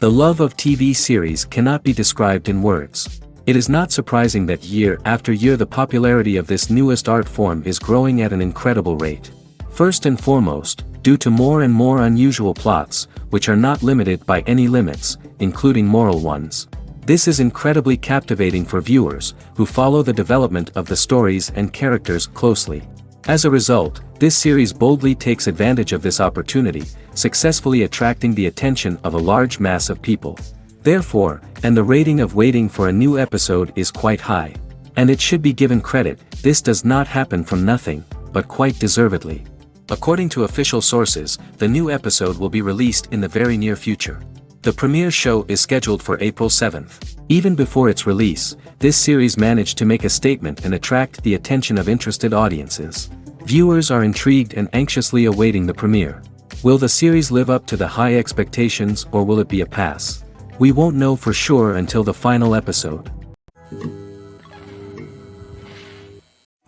The love of TV series cannot be described in words. It is not surprising that year after year the popularity of this newest art form is growing at an incredible rate. First and foremost, due to more and more unusual plots, which are not limited by any limits, including moral ones. This is incredibly captivating for viewers, who follow the development of the stories and characters closely. As a result, this series boldly takes advantage of this opportunity, successfully attracting the attention of a large mass of people. Therefore, and the rating of waiting for a new episode is quite high. And it should be given credit, this does not happen from nothing, but quite deservedly. According to official sources, the new episode will be released in the very near future. The premiere show is scheduled for April 7th. Even before its release, this series managed to make a statement and attract the attention of interested audiences. Viewers are intrigued and anxiously awaiting the premiere. Will the series live up to the high expectations or will it be a pass? We won't know for sure until the final episode.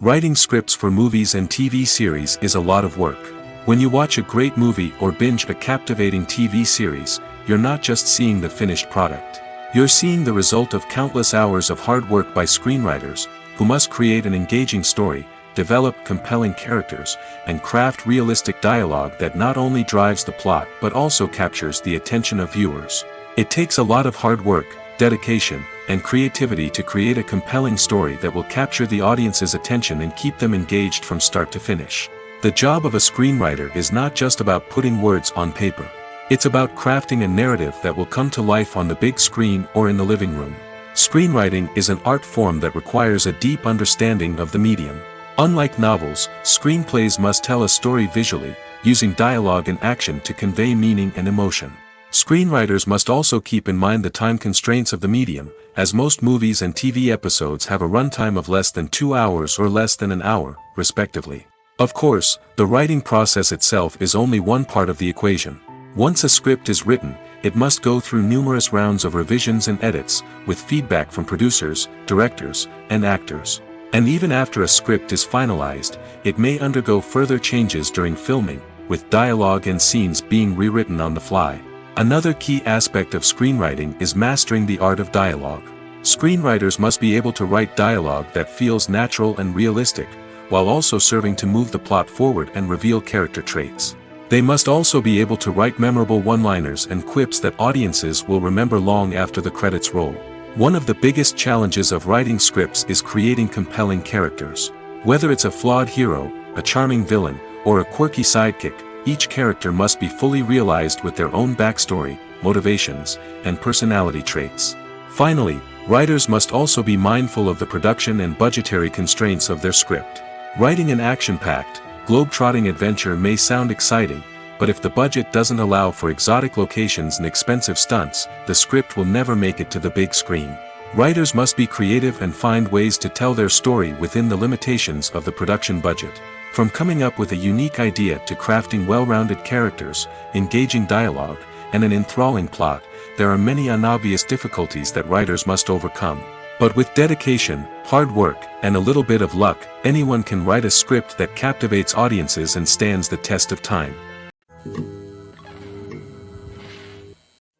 Writing scripts for movies and TV series is a lot of work. When you watch a great movie or binge a captivating TV series, you're not just seeing the finished product. You're seeing the result of countless hours of hard work by screenwriters, who must create an engaging story, develop compelling characters, and craft realistic dialogue that not only drives the plot but also captures the attention of viewers. It takes a lot of hard work, dedication, and creativity to create a compelling story that will capture the audience's attention and keep them engaged from start to finish. The job of a screenwriter is not just about putting words on paper. It's about crafting a narrative that will come to life on the big screen or in the living room. Screenwriting is an art form that requires a deep understanding of the medium. Unlike novels, screenplays must tell a story visually, using dialogue and action to convey meaning and emotion. Screenwriters must also keep in mind the time constraints of the medium, as most movies and TV episodes have a runtime of less than 2 hours or less than an hour, respectively. Of course, the writing process itself is only one part of the equation. Once a script is written, it must go through numerous rounds of revisions and edits, with feedback from producers, directors, and actors. And even after a script is finalized, it may undergo further changes during filming, with dialogue and scenes being rewritten on the fly. Another key aspect of screenwriting is mastering the art of dialogue. Screenwriters must be able to write dialogue that feels natural and realistic, while also serving to move the plot forward and reveal character traits. They must also be able to write memorable one-liners and quips that audiences will remember long after the credits roll. One of the biggest challenges of writing scripts is creating compelling characters. Whether it's a flawed hero, a charming villain, or a quirky sidekick, each character must be fully realized with their own backstory, motivations, and personality traits. Finally, writers must also be mindful of the production and budgetary constraints of their script. Writing an action-packed, globe-trotting adventure may sound exciting, but if the budget doesn't allow for exotic locations and expensive stunts, the script will never make it to the big screen. Writers must be creative and find ways to tell their story within the limitations of the production budget. From coming up with a unique idea to crafting well-rounded characters, engaging dialogue, and an enthralling plot, there are many unobvious difficulties that writers must overcome. But with dedication, hard work, and a little bit of luck, anyone can write a script that captivates audiences and stands the test of time.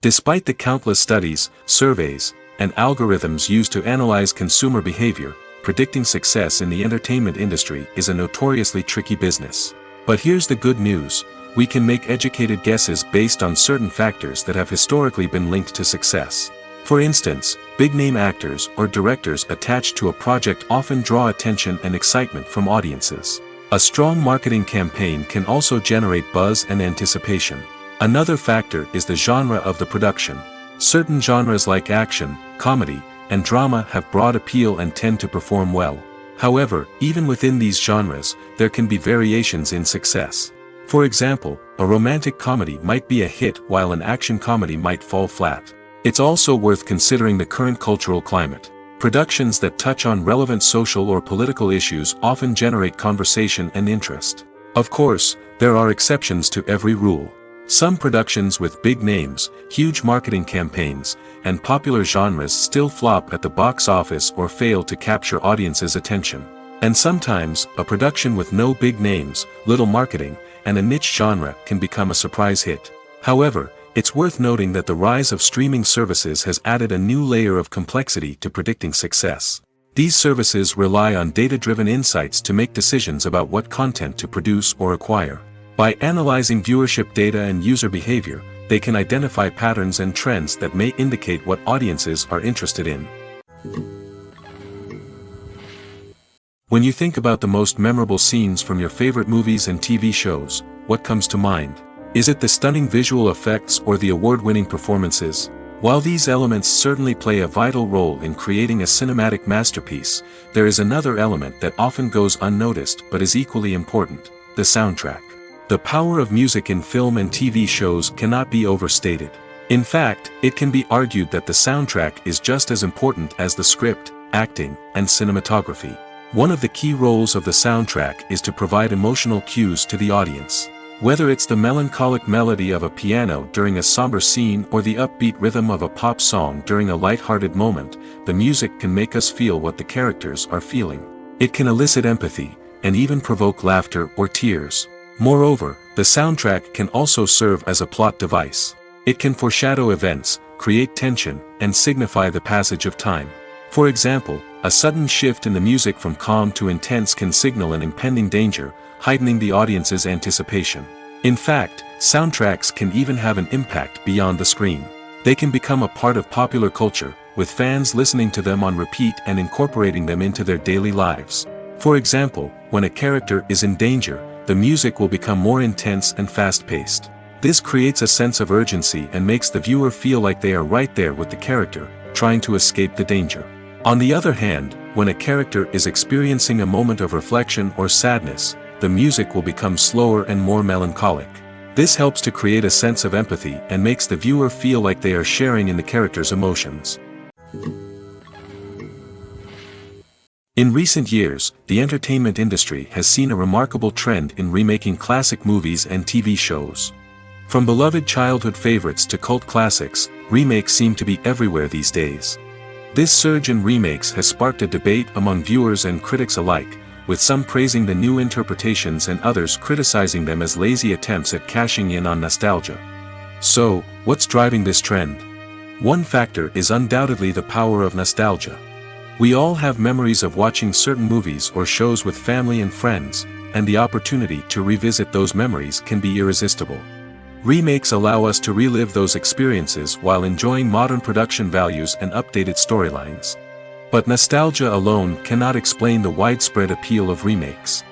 Despite the countless studies, surveys, and algorithms used to analyze consumer behavior, predicting success in the entertainment industry is a notoriously tricky business. But here's the good news: we can make educated guesses based on certain factors that have historically been linked to success. For instance, big-name actors or directors attached to a project often draw attention and excitement from audiences. A strong marketing campaign can also generate buzz and anticipation. Another factor is the genre of the production. Certain genres like action, comedy, and drama have broad appeal and tend to perform well. However, even within these genres, there can be variations in success. For example, a romantic comedy might be a hit while an action comedy might fall flat. It's also worth considering the current cultural climate. Productions that touch on relevant social or political issues often generate conversation and interest. Of course, there are exceptions to every rule. Some productions with big names, huge marketing campaigns, and popular genres still flop at the box office or fail to capture audiences' attention. And sometimes, a production with no big names, little marketing, and a niche genre can become a surprise hit. However, It's worth noting that the rise of streaming services has added a new layer of complexity to predicting success. These services rely on data-driven insights to make decisions about what content to produce or acquire. By analyzing viewership data and user behavior, they can identify patterns and trends that may indicate what audiences are interested in. When you think about the most memorable scenes from your favorite movies and TV shows, what comes to mind? Is it the stunning visual effects or the award-winning performances? While these elements certainly play a vital role in creating a cinematic masterpiece, there is another element that often goes unnoticed but is equally important: the soundtrack. The power of music in film and TV shows cannot be overstated. In fact, it can be argued that the soundtrack is just as important as the script, acting, and cinematography. One of the key roles of the soundtrack is to provide emotional cues to the audience. Whether it's the melancholic melody of a piano during a somber scene or the upbeat rhythm of a pop song during a light-hearted moment, the music can make us feel what the characters are feeling. It can elicit empathy, and even provoke laughter or tears. Moreover, the soundtrack can also serve as a plot device. It can foreshadow events, create tension, and signify the passage of time. For example, a sudden shift in the music from calm to intense can signal an impending danger, heightening the audience's anticipation. In fact, soundtracks can even have an impact beyond the screen. They can become a part of popular culture, with fans listening to them on repeat and incorporating them into their daily lives. For example, when a character is in danger, the music will become more intense and fast-paced. This creates a sense of urgency and makes the viewer feel like they are right there with the character, trying to escape the danger. On the other hand, when a character is experiencing a moment of reflection or sadness, the music will become slower and more melancholic. This helps to create a sense of empathy and makes the viewer feel like they are sharing in the character's emotions. In recent years, the entertainment industry has seen a remarkable trend in remaking classic movies and TV shows. From beloved childhood favorites to cult classics, remakes seem to be everywhere these days. This surge in remakes has sparked a debate among viewers and critics alike, with some praising the new interpretations and others criticizing them as lazy attempts at cashing in on nostalgia. So, what's driving this trend? One factor is undoubtedly the power of nostalgia. We all have memories of watching certain movies or shows with family and friends, and the opportunity to revisit those memories can be irresistible. Remakes allow us to relive those experiences while enjoying modern production values and updated storylines. But nostalgia alone cannot explain the widespread appeal of remakes.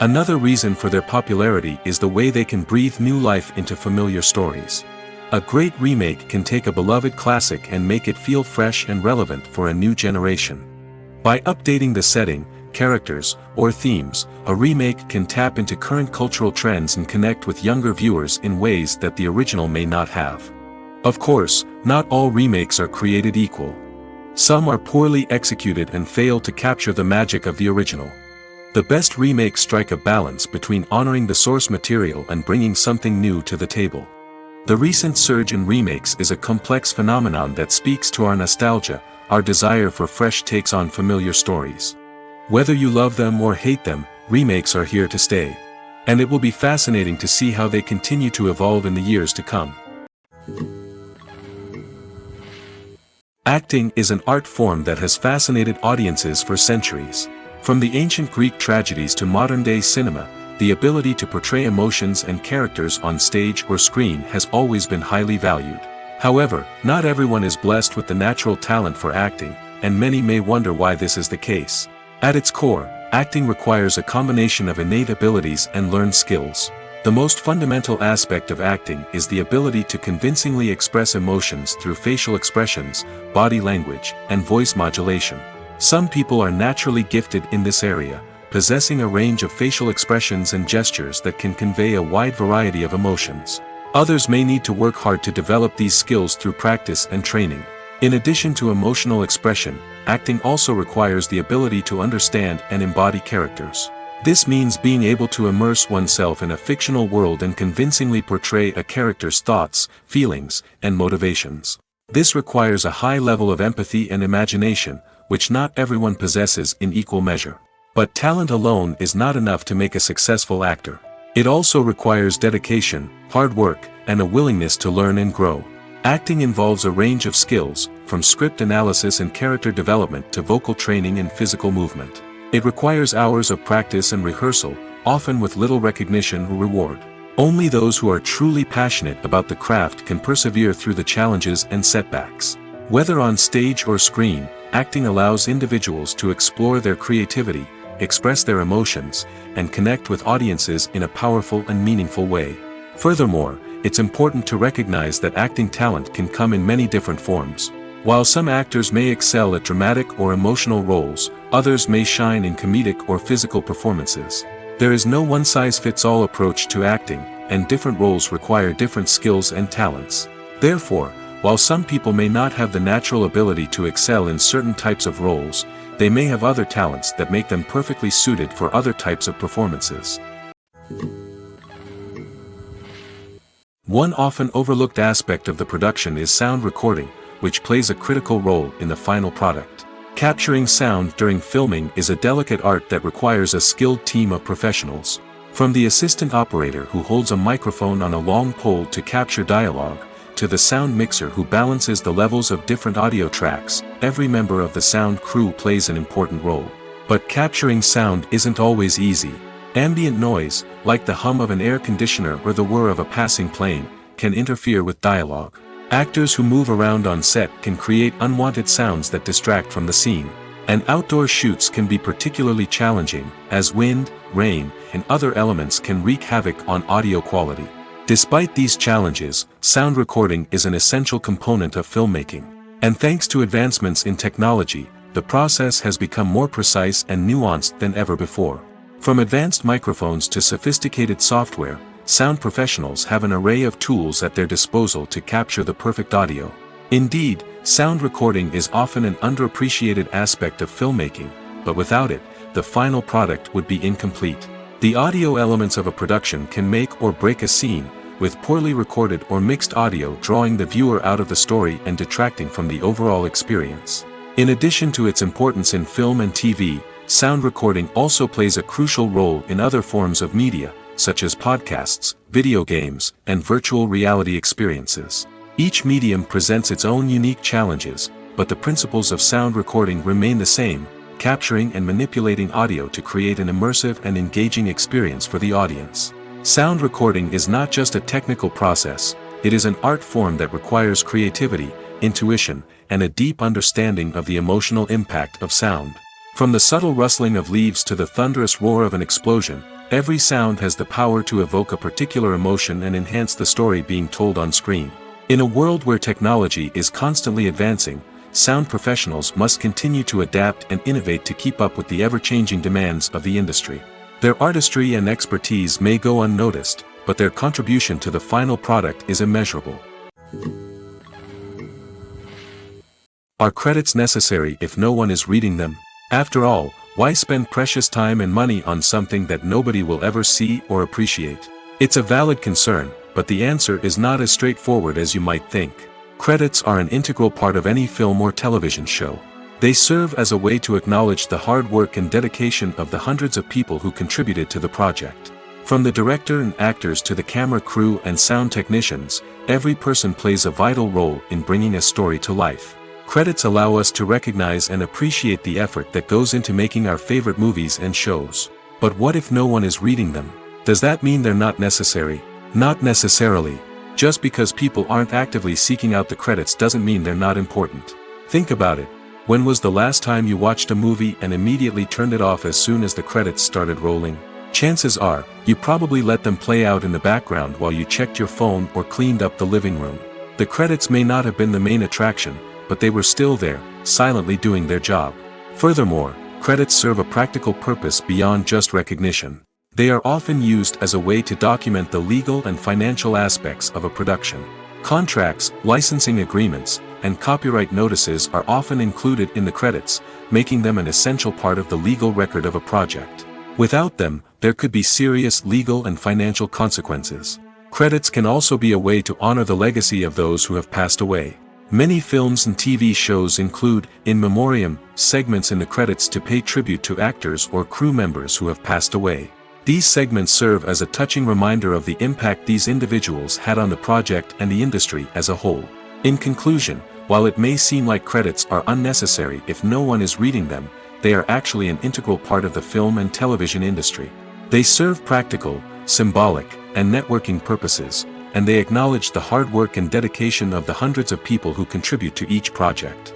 Another reason for their popularity is the way they can breathe new life into familiar stories. A great remake can take a beloved classic and make it feel fresh and relevant for a new generation. By updating the setting, characters, or themes, a remake can tap into current cultural trends and connect with younger viewers in ways that the original may not have. Of course, not all remakes are created equal. Some are poorly executed and fail to capture the magic of the original. The best remakes strike a balance between honoring the source material and bringing something new to the table. The recent surge in remakes is a complex phenomenon that speaks to our nostalgia, our desire for fresh takes on familiar stories. Whether you love them or hate them, remakes are here to stay. And it will be fascinating to see how they continue to evolve in the years to come. Acting is an art form that has fascinated audiences for centuries. From the ancient Greek tragedies to modern-day cinema, the ability to portray emotions and characters on stage or screen has always been highly valued. However, not everyone is blessed with the natural talent for acting, and many may wonder why this is the case. At its core, acting requires a combination of innate abilities and learned skills. The most fundamental aspect of acting is the ability to convincingly express emotions through facial expressions, body language, and voice modulation. Some people are naturally gifted in this area, possessing a range of facial expressions and gestures that can convey a wide variety of emotions. Others may need to work hard to develop these skills through practice and training. In addition to emotional expression, acting also requires the ability to understand and embody characters. This means being able to immerse oneself in a fictional world and convincingly portray a character's thoughts, feelings, and motivations. This requires a high level of empathy and imagination, which not everyone possesses in equal measure. But talent alone is not enough to make a successful actor. It also requires dedication, hard work, and a willingness to learn and grow. Acting involves a range of skills, from script analysis and character development to vocal training and physical movement. It requires hours of practice and rehearsal, often with little recognition or reward. Only those who are truly passionate about the craft can persevere through the challenges and setbacks. Whether on stage or screen, acting allows individuals to explore their creativity, express their emotions, and connect with audiences in a powerful and meaningful way. Furthermore, it's important to recognize that acting talent can come in many different forms. While some actors may excel at dramatic or emotional roles, others may shine in comedic or physical performances. There is no one-size-fits-all approach to acting, and different roles require different skills and talents. Therefore, while some people may not have the natural ability to excel in certain types of roles, they may have other talents that make them perfectly suited for other types of performances. One often overlooked aspect of the production is sound recording, which plays a critical role in the final product. Capturing sound during filming is a delicate art that requires a skilled team of professionals. From the assistant operator who holds a microphone on a long pole to capture dialogue, to the sound mixer who balances the levels of different audio tracks, every member of the sound crew plays an important role. But capturing sound isn't always easy. Ambient noise, like the hum of an air conditioner or the whir of a passing plane, can interfere with dialogue. Actors who move around on set can create unwanted sounds that distract from the scene. And outdoor shoots can be particularly challenging, as wind, rain, and other elements can wreak havoc on audio quality. Despite these challenges, sound recording is an essential component of filmmaking. And thanks to advancements in technology, the process has become more precise and nuanced than ever before. From advanced microphones to sophisticated software, sound professionals have an array of tools at their disposal to capture the perfect audio. Indeed, sound recording is often an underappreciated aspect of filmmaking, but without it, the final product would be incomplete. The audio elements of a production can make or break a scene, with poorly recorded or mixed audio drawing the viewer out of the story and detracting from the overall experience. In addition to its importance in film and TV, sound recording also plays a crucial role in other forms of media, such as podcasts, video games, and virtual reality experiences. Each medium presents its own unique challenges, but the principles of sound recording remain the same, capturing and manipulating audio to create an immersive and engaging experience for the audience. Sound recording is not just a technical process, it is an art form that requires creativity, intuition, and a deep understanding of the emotional impact of sound. From the subtle rustling of leaves to the thunderous roar of an explosion, every sound has the power to evoke a particular emotion and enhance the story being told on screen. In a world where technology is constantly advancing, sound professionals must continue to adapt and innovate to keep up with the ever-changing demands of the industry. Their artistry and expertise may go unnoticed, but their contribution to the final product is immeasurable. Are credits necessary if no one is reading them? After all, why spend precious time and money on something that nobody will ever see or appreciate? It's a valid concern, but the answer is not as straightforward as you might think. Credits are an integral part of any film or television show. They serve as a way to acknowledge the hard work and dedication of the hundreds of people who contributed to the project. From the director and actors to the camera crew and sound technicians, every person plays a vital role in bringing a story to life. Credits allow us to recognize and appreciate the effort that goes into making our favorite movies and shows. But what if no one is reading them? Does that mean they're not necessary? Not necessarily. Just because people aren't actively seeking out the credits doesn't mean they're not important. Think about it. When was the last time you watched a movie and immediately turned it off as soon as the credits started rolling? Chances are, you probably let them play out in the background while you checked your phone or cleaned up the living room. The credits may not have been the main attraction, but they were still there, silently doing their job. Furthermore, credits serve a practical purpose beyond just recognition. They are often used as a way to document the legal and financial aspects of a production. Contracts, licensing agreements, and copyright notices are often included in the credits, making them an essential part of the legal record of a project. Without them, there could be serious legal and financial consequences. Credits can also be a way to honor the legacy of those who have passed away. Many films and TV shows include, in memoriam, segments in the credits to pay tribute to actors or crew members who have passed away. These segments serve as a touching reminder of the impact these individuals had on the project and the industry as a whole. In conclusion, while it may seem like credits are unnecessary if no one is reading them, they are actually an integral part of the film and television industry. They serve practical, symbolic, and networking purposes, and they acknowledge the hard work and dedication of the hundreds of people who contribute to each project.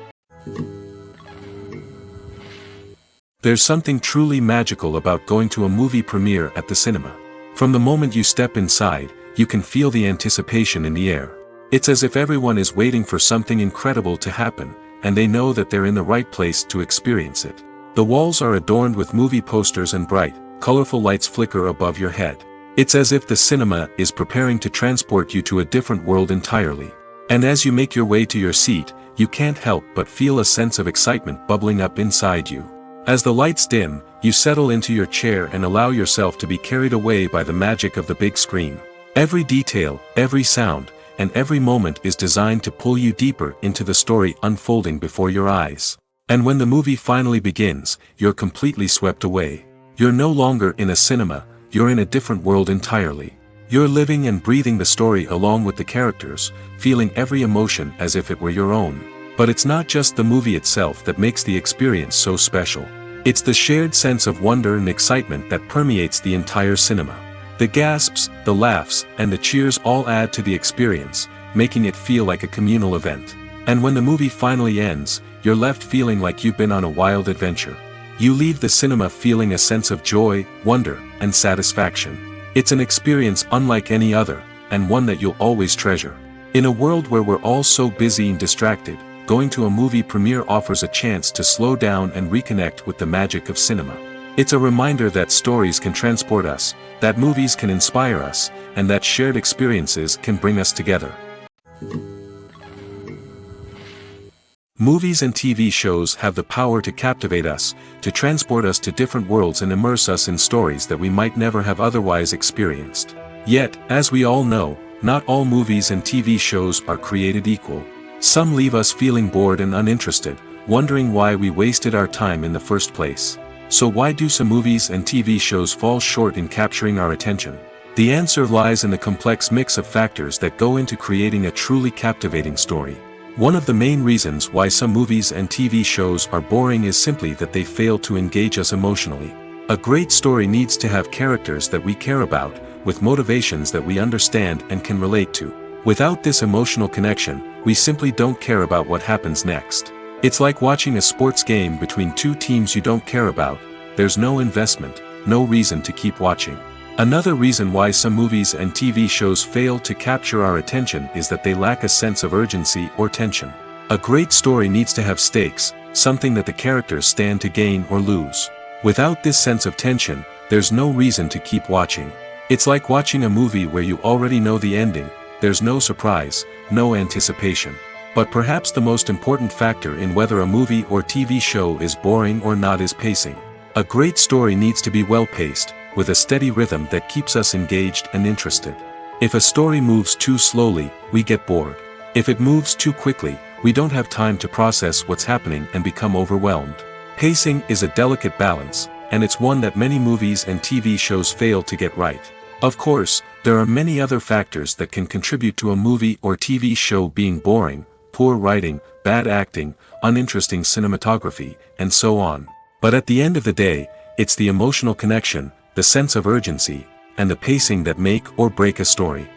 There's something truly magical about going to a movie premiere at the cinema. From the moment you step inside, you can feel the anticipation in the air. It's as if everyone is waiting for something incredible to happen, and they know that they're in the right place to experience it. The walls are adorned with movie posters and bright, colorful lights flicker above your head. It's as if the cinema is preparing to transport you to a different world entirely. And as you make your way to your seat, you can't help but feel a sense of excitement bubbling up inside you. As the lights dim, you settle into your chair and allow yourself to be carried away by the magic of the big screen. Every detail, every sound, and every moment is designed to pull you deeper into the story unfolding before your eyes. And when the movie finally begins, you're completely swept away. You're no longer in a cinema, you're in a different world entirely. You're living and breathing the story along with the characters, feeling every emotion as if it were your own. But it's not just the movie itself that makes the experience so special. It's the shared sense of wonder and excitement that permeates the entire cinema. The gasps, the laughs, and the cheers all add to the experience, making it feel like a communal event. And when the movie finally ends, you're left feeling like you've been on a wild adventure. You leave the cinema feeling a sense of joy, wonder, and satisfaction. It's an experience unlike any other, and one that you'll always treasure. In a world where we're all so busy and distracted, going to a movie premiere offers a chance to slow down and reconnect with the magic of cinema. It's a reminder that stories can transport us, that movies can inspire us, and that shared experiences can bring us together. Movies and TV shows have the power to captivate us, to transport us to different worlds and immerse us in stories that we might never have otherwise experienced. Yet, as we all know, not all movies and TV shows are created equal. Some leave us feeling bored and uninterested, wondering why we wasted our time in the first place. So why do some movies and TV shows fall short in capturing our attention? The answer lies in the complex mix of factors that go into creating a truly captivating story. One of the main reasons why some movies and TV shows are boring is simply that they fail to engage us emotionally. A great story needs to have characters that we care about, with motivations that we understand and can relate to. Without this emotional connection, we simply don't care about what happens next. It's like watching a sports game between two teams you don't care about. There's no investment, no reason to keep watching. Another reason why some movies and TV shows fail to capture our attention is that they lack a sense of urgency or tension. A great story needs to have stakes, something that the characters stand to gain or lose. Without this sense of tension, there's no reason to keep watching. It's like watching a movie where you already know the ending. There's no surprise, no anticipation. But perhaps the most important factor in whether a movie or TV show is boring or not is pacing. A great story needs to be well-paced, with a steady rhythm that keeps us engaged and interested. If a story moves too slowly, we get bored. If it moves too quickly, we don't have time to process what's happening and become overwhelmed. Pacing is a delicate balance, and it's one that many movies and TV shows fail to get right. Of course, there are many other factors that can contribute to a movie or TV show being boring: poor writing, bad acting, uninteresting cinematography, and so on. But at the end of the day, it's the emotional connection, the sense of urgency, and the pacing that make or break a story.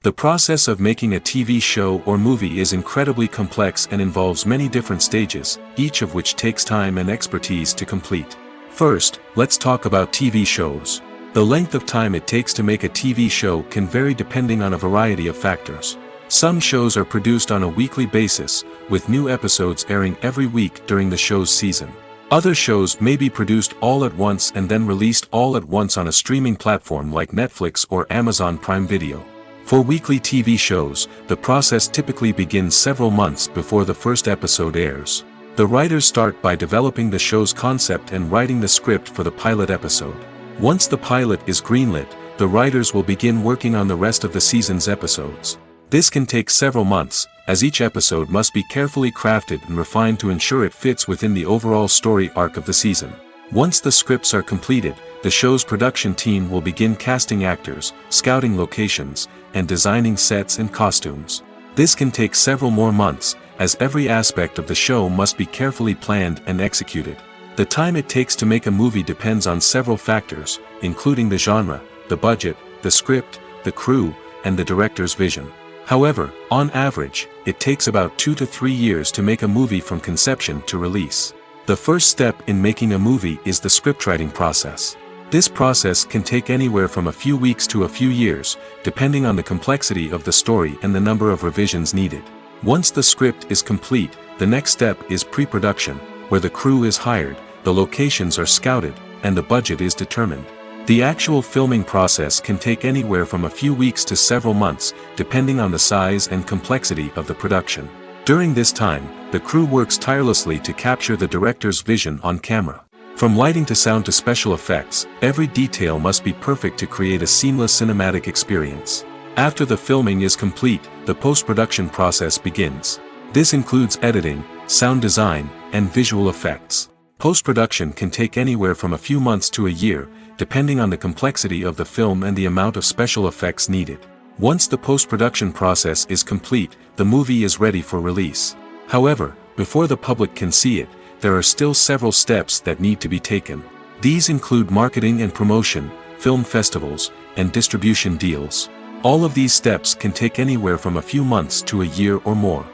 The process of making a TV show or movie is incredibly complex and involves many different stages, each of which takes time and expertise to complete. First, let's talk about TV shows. The length of time it takes to make a TV show can vary depending on a variety of factors. Some shows are produced on a weekly basis, with new episodes airing every week during the show's season. Other shows may be produced all at once and then released all at once on a streaming platform like Netflix or Amazon Prime Video. For weekly TV shows, the process typically begins several months before the first episode airs. The writers start by developing the show's concept and writing the script for the pilot episode. Once the pilot is greenlit, the writers will begin working on the rest of the season's episodes. This can take several months, as each episode must be carefully crafted and refined to ensure it fits within the overall story arc of the season. Once the scripts are completed, the show's production team will begin casting actors, scouting locations, and designing sets and costumes. This can take several more months, as every aspect of the show must be carefully planned and executed. The time it takes to make a movie depends on several factors, including the genre, the budget, the script, the crew, and the director's vision. However, on average, it takes about 2 to 3 years to make a movie from conception to release. The first step in making a movie is the scriptwriting process. This process can take anywhere from a few weeks to a few years, depending on the complexity of the story and the number of revisions needed. Once the script is complete, the next step is pre-production, where the crew is hired, the locations are scouted, and the budget is determined. The actual filming process can take anywhere from a few weeks to several months, depending on the size and complexity of the production. During this time, the crew works tirelessly to capture the director's vision on camera. From lighting to sound to special effects, every detail must be perfect to create a seamless cinematic experience. After the filming is complete, the post-production process begins. This includes editing, sound design, and visual effects. Post-production can take anywhere from a few months to a year, depending on the complexity of the film and the amount of special effects needed. Once the post-production process is complete, the movie is ready for release. However, before the public can see it, there are still several steps that need to be taken. These include marketing and promotion, film festivals, and distribution deals. All of these steps can take anywhere from a few months to a year or more.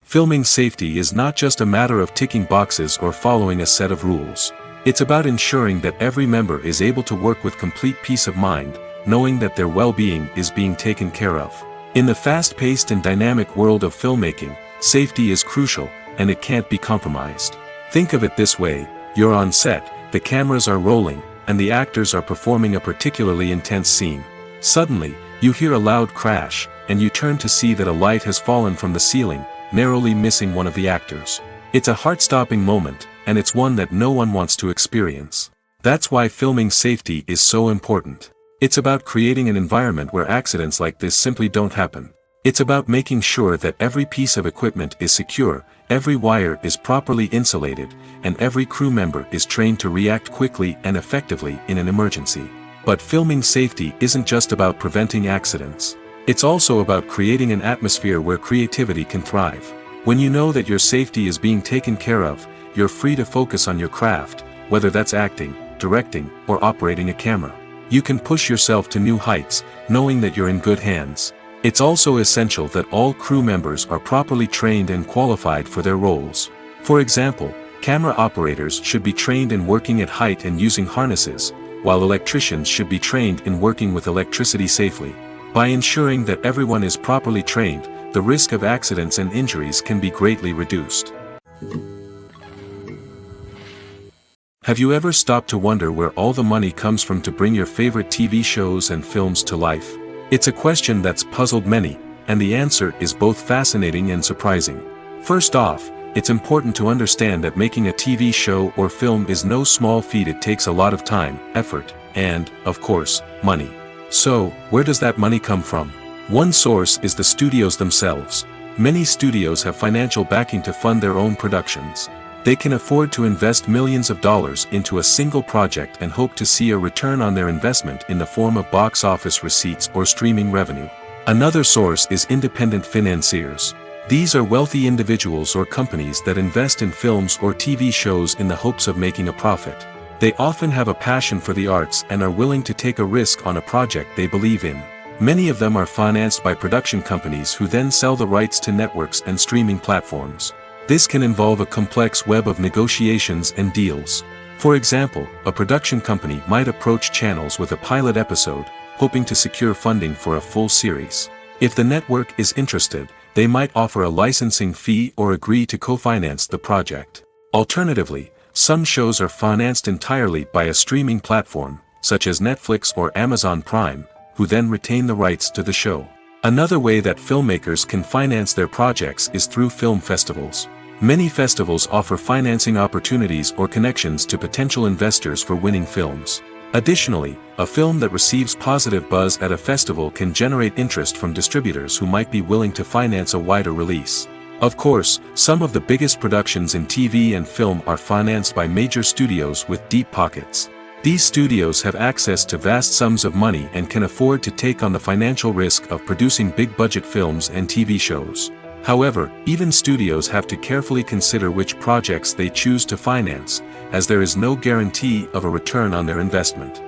Filming safety is not just a matter of ticking boxes or following a set of rules. It's about ensuring that every member is able to work with complete peace of mind, knowing that their well-being is being taken care of. In the fast-paced and dynamic world of filmmaking, safety is crucial, and it can't be compromised. Think of it this way: you're on set, the cameras are rolling, and the actors are performing a particularly intense scene. Suddenly, you hear a loud crash, and you turn to see that a light has fallen from the ceiling, narrowly missing one of the actors. It's a heart-stopping moment, and it's one that no one wants to experience. That's why filming safety is so important. It's about creating an environment where accidents like this simply don't happen. It's about making sure that every piece of equipment is secure, every wire is properly insulated, and every crew member is trained to react quickly and effectively in an emergency. But filming safety isn't just about preventing accidents. It's also about creating an atmosphere where creativity can thrive. When you know that your safety is being taken care of, you're free to focus on your craft, whether that's acting, directing, or operating a camera. You can push yourself to new heights, knowing that you're in good hands. It's also essential that all crew members are properly trained and qualified for their roles. For example, camera operators should be trained in working at height and using harnesses, while electricians should be trained in working with electricity safely. By ensuring that everyone is properly trained, the risk of accidents and injuries can be greatly reduced. Have you ever stopped to wonder where all the money comes from to bring your favorite TV shows and films to life? It's a question that's puzzled many, and the answer is both fascinating and surprising. First off, it's important to understand that making a TV show or film is no small feat. It takes a lot of time, effort, and, of course, money. So, where does that money come from? One source is the studios themselves. Many studios have financial backing to fund their own productions. They can afford to invest millions of dollars into a single project and hope to see a return on their investment in the form of box office receipts or streaming revenue. Another source is independent financiers. These are wealthy individuals or companies that invest in films or TV shows in the hopes of making a profit. They often have a passion for the arts and are willing to take a risk on a project they believe in. Many of them are financed by production companies who then sell the rights to networks and streaming platforms. This can involve a complex web of negotiations and deals. For example, a production company might approach channels with a pilot episode, hoping to secure funding for a full series. If the network is interested, they might offer a licensing fee or agree to co-finance the project. Alternatively, some shows are financed entirely by a streaming platform, such as Netflix or Amazon Prime, who then retain the rights to the show. Another way that filmmakers can finance their projects is through film festivals. Many festivals offer financing opportunities or connections to potential investors for winning films. Additionally, a film that receives positive buzz at a festival can generate interest from distributors who might be willing to finance a wider release. Of course, some of the biggest productions in TV and film are financed by major studios with deep pockets. These studios have access to vast sums of money and can afford to take on the financial risk of producing big-budget films and TV shows. However, even studios have to carefully consider which projects they choose to finance, as there is no guarantee of a return on their investment.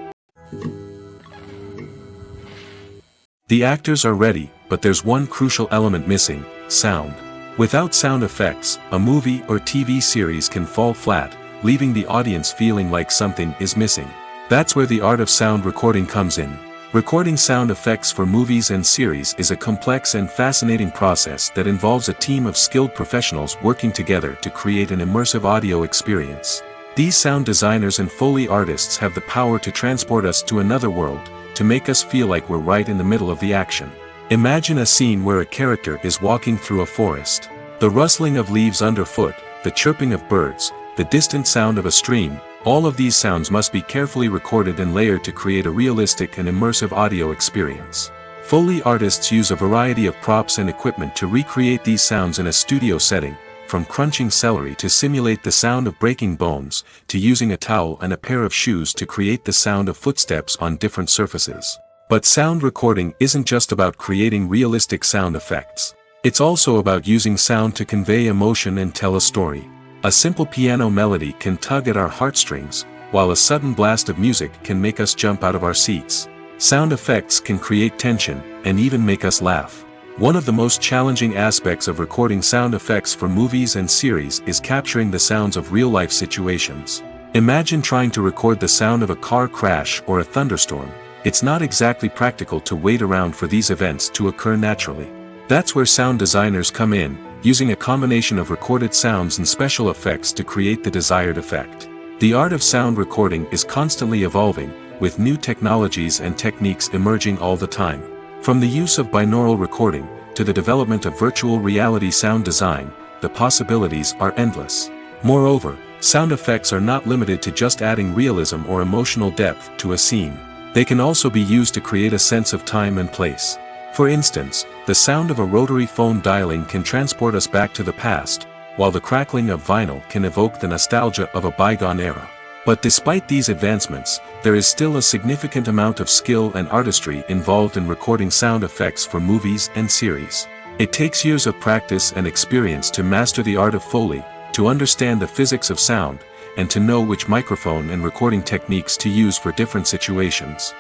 The actors are ready, but there's one crucial element missing: sound. Without sound effects, a movie or TV series can fall flat, leaving the audience feeling like something is missing. That's where the art of sound recording comes in. Recording sound effects for movies and series is a complex and fascinating process that involves a team of skilled professionals working together to create an immersive audio experience. These sound designers and Foley artists have the power to transport us to another world, to make us feel like we're right in the middle of the action. Imagine a scene where a character is walking through a forest. The rustling of leaves underfoot, the chirping of birds, the distant sound of a stream, all of these sounds must be carefully recorded and layered to create a realistic and immersive audio experience. Foley artists use a variety of props and equipment to recreate these sounds in a studio setting, from crunching celery to simulate the sound of breaking bones, to using a towel and a pair of shoes to create the sound of footsteps on different surfaces. But sound recording isn't just about creating realistic sound effects. It's also about using sound to convey emotion and tell a story. A simple piano melody can tug at our heartstrings, while a sudden blast of music can make us jump out of our seats. Sound effects can create tension, and even make us laugh. One of the most challenging aspects of recording sound effects for movies and series is capturing the sounds of real-life situations. Imagine trying to record the sound of a car crash or a thunderstorm. It's not exactly practical to wait around for these events to occur naturally. That's where sound designers come in, using a combination of recorded sounds and special effects to create the desired effect. The art of sound recording is constantly evolving, with new technologies and techniques emerging all the time. From the use of binaural recording, to the development of virtual reality sound design, the possibilities are endless. Moreover, sound effects are not limited to just adding realism or emotional depth to a scene. They can also be used to create a sense of time and place. For instance, the sound of a rotary phone dialing can transport us back to the past, while the crackling of vinyl can evoke the nostalgia of a bygone era. But despite these advancements, there is still a significant amount of skill and artistry involved in recording sound effects for movies and series. It takes years of practice and experience to master the art of Foley, to understand the physics of sound, and to know which microphone and recording techniques to use for different situations.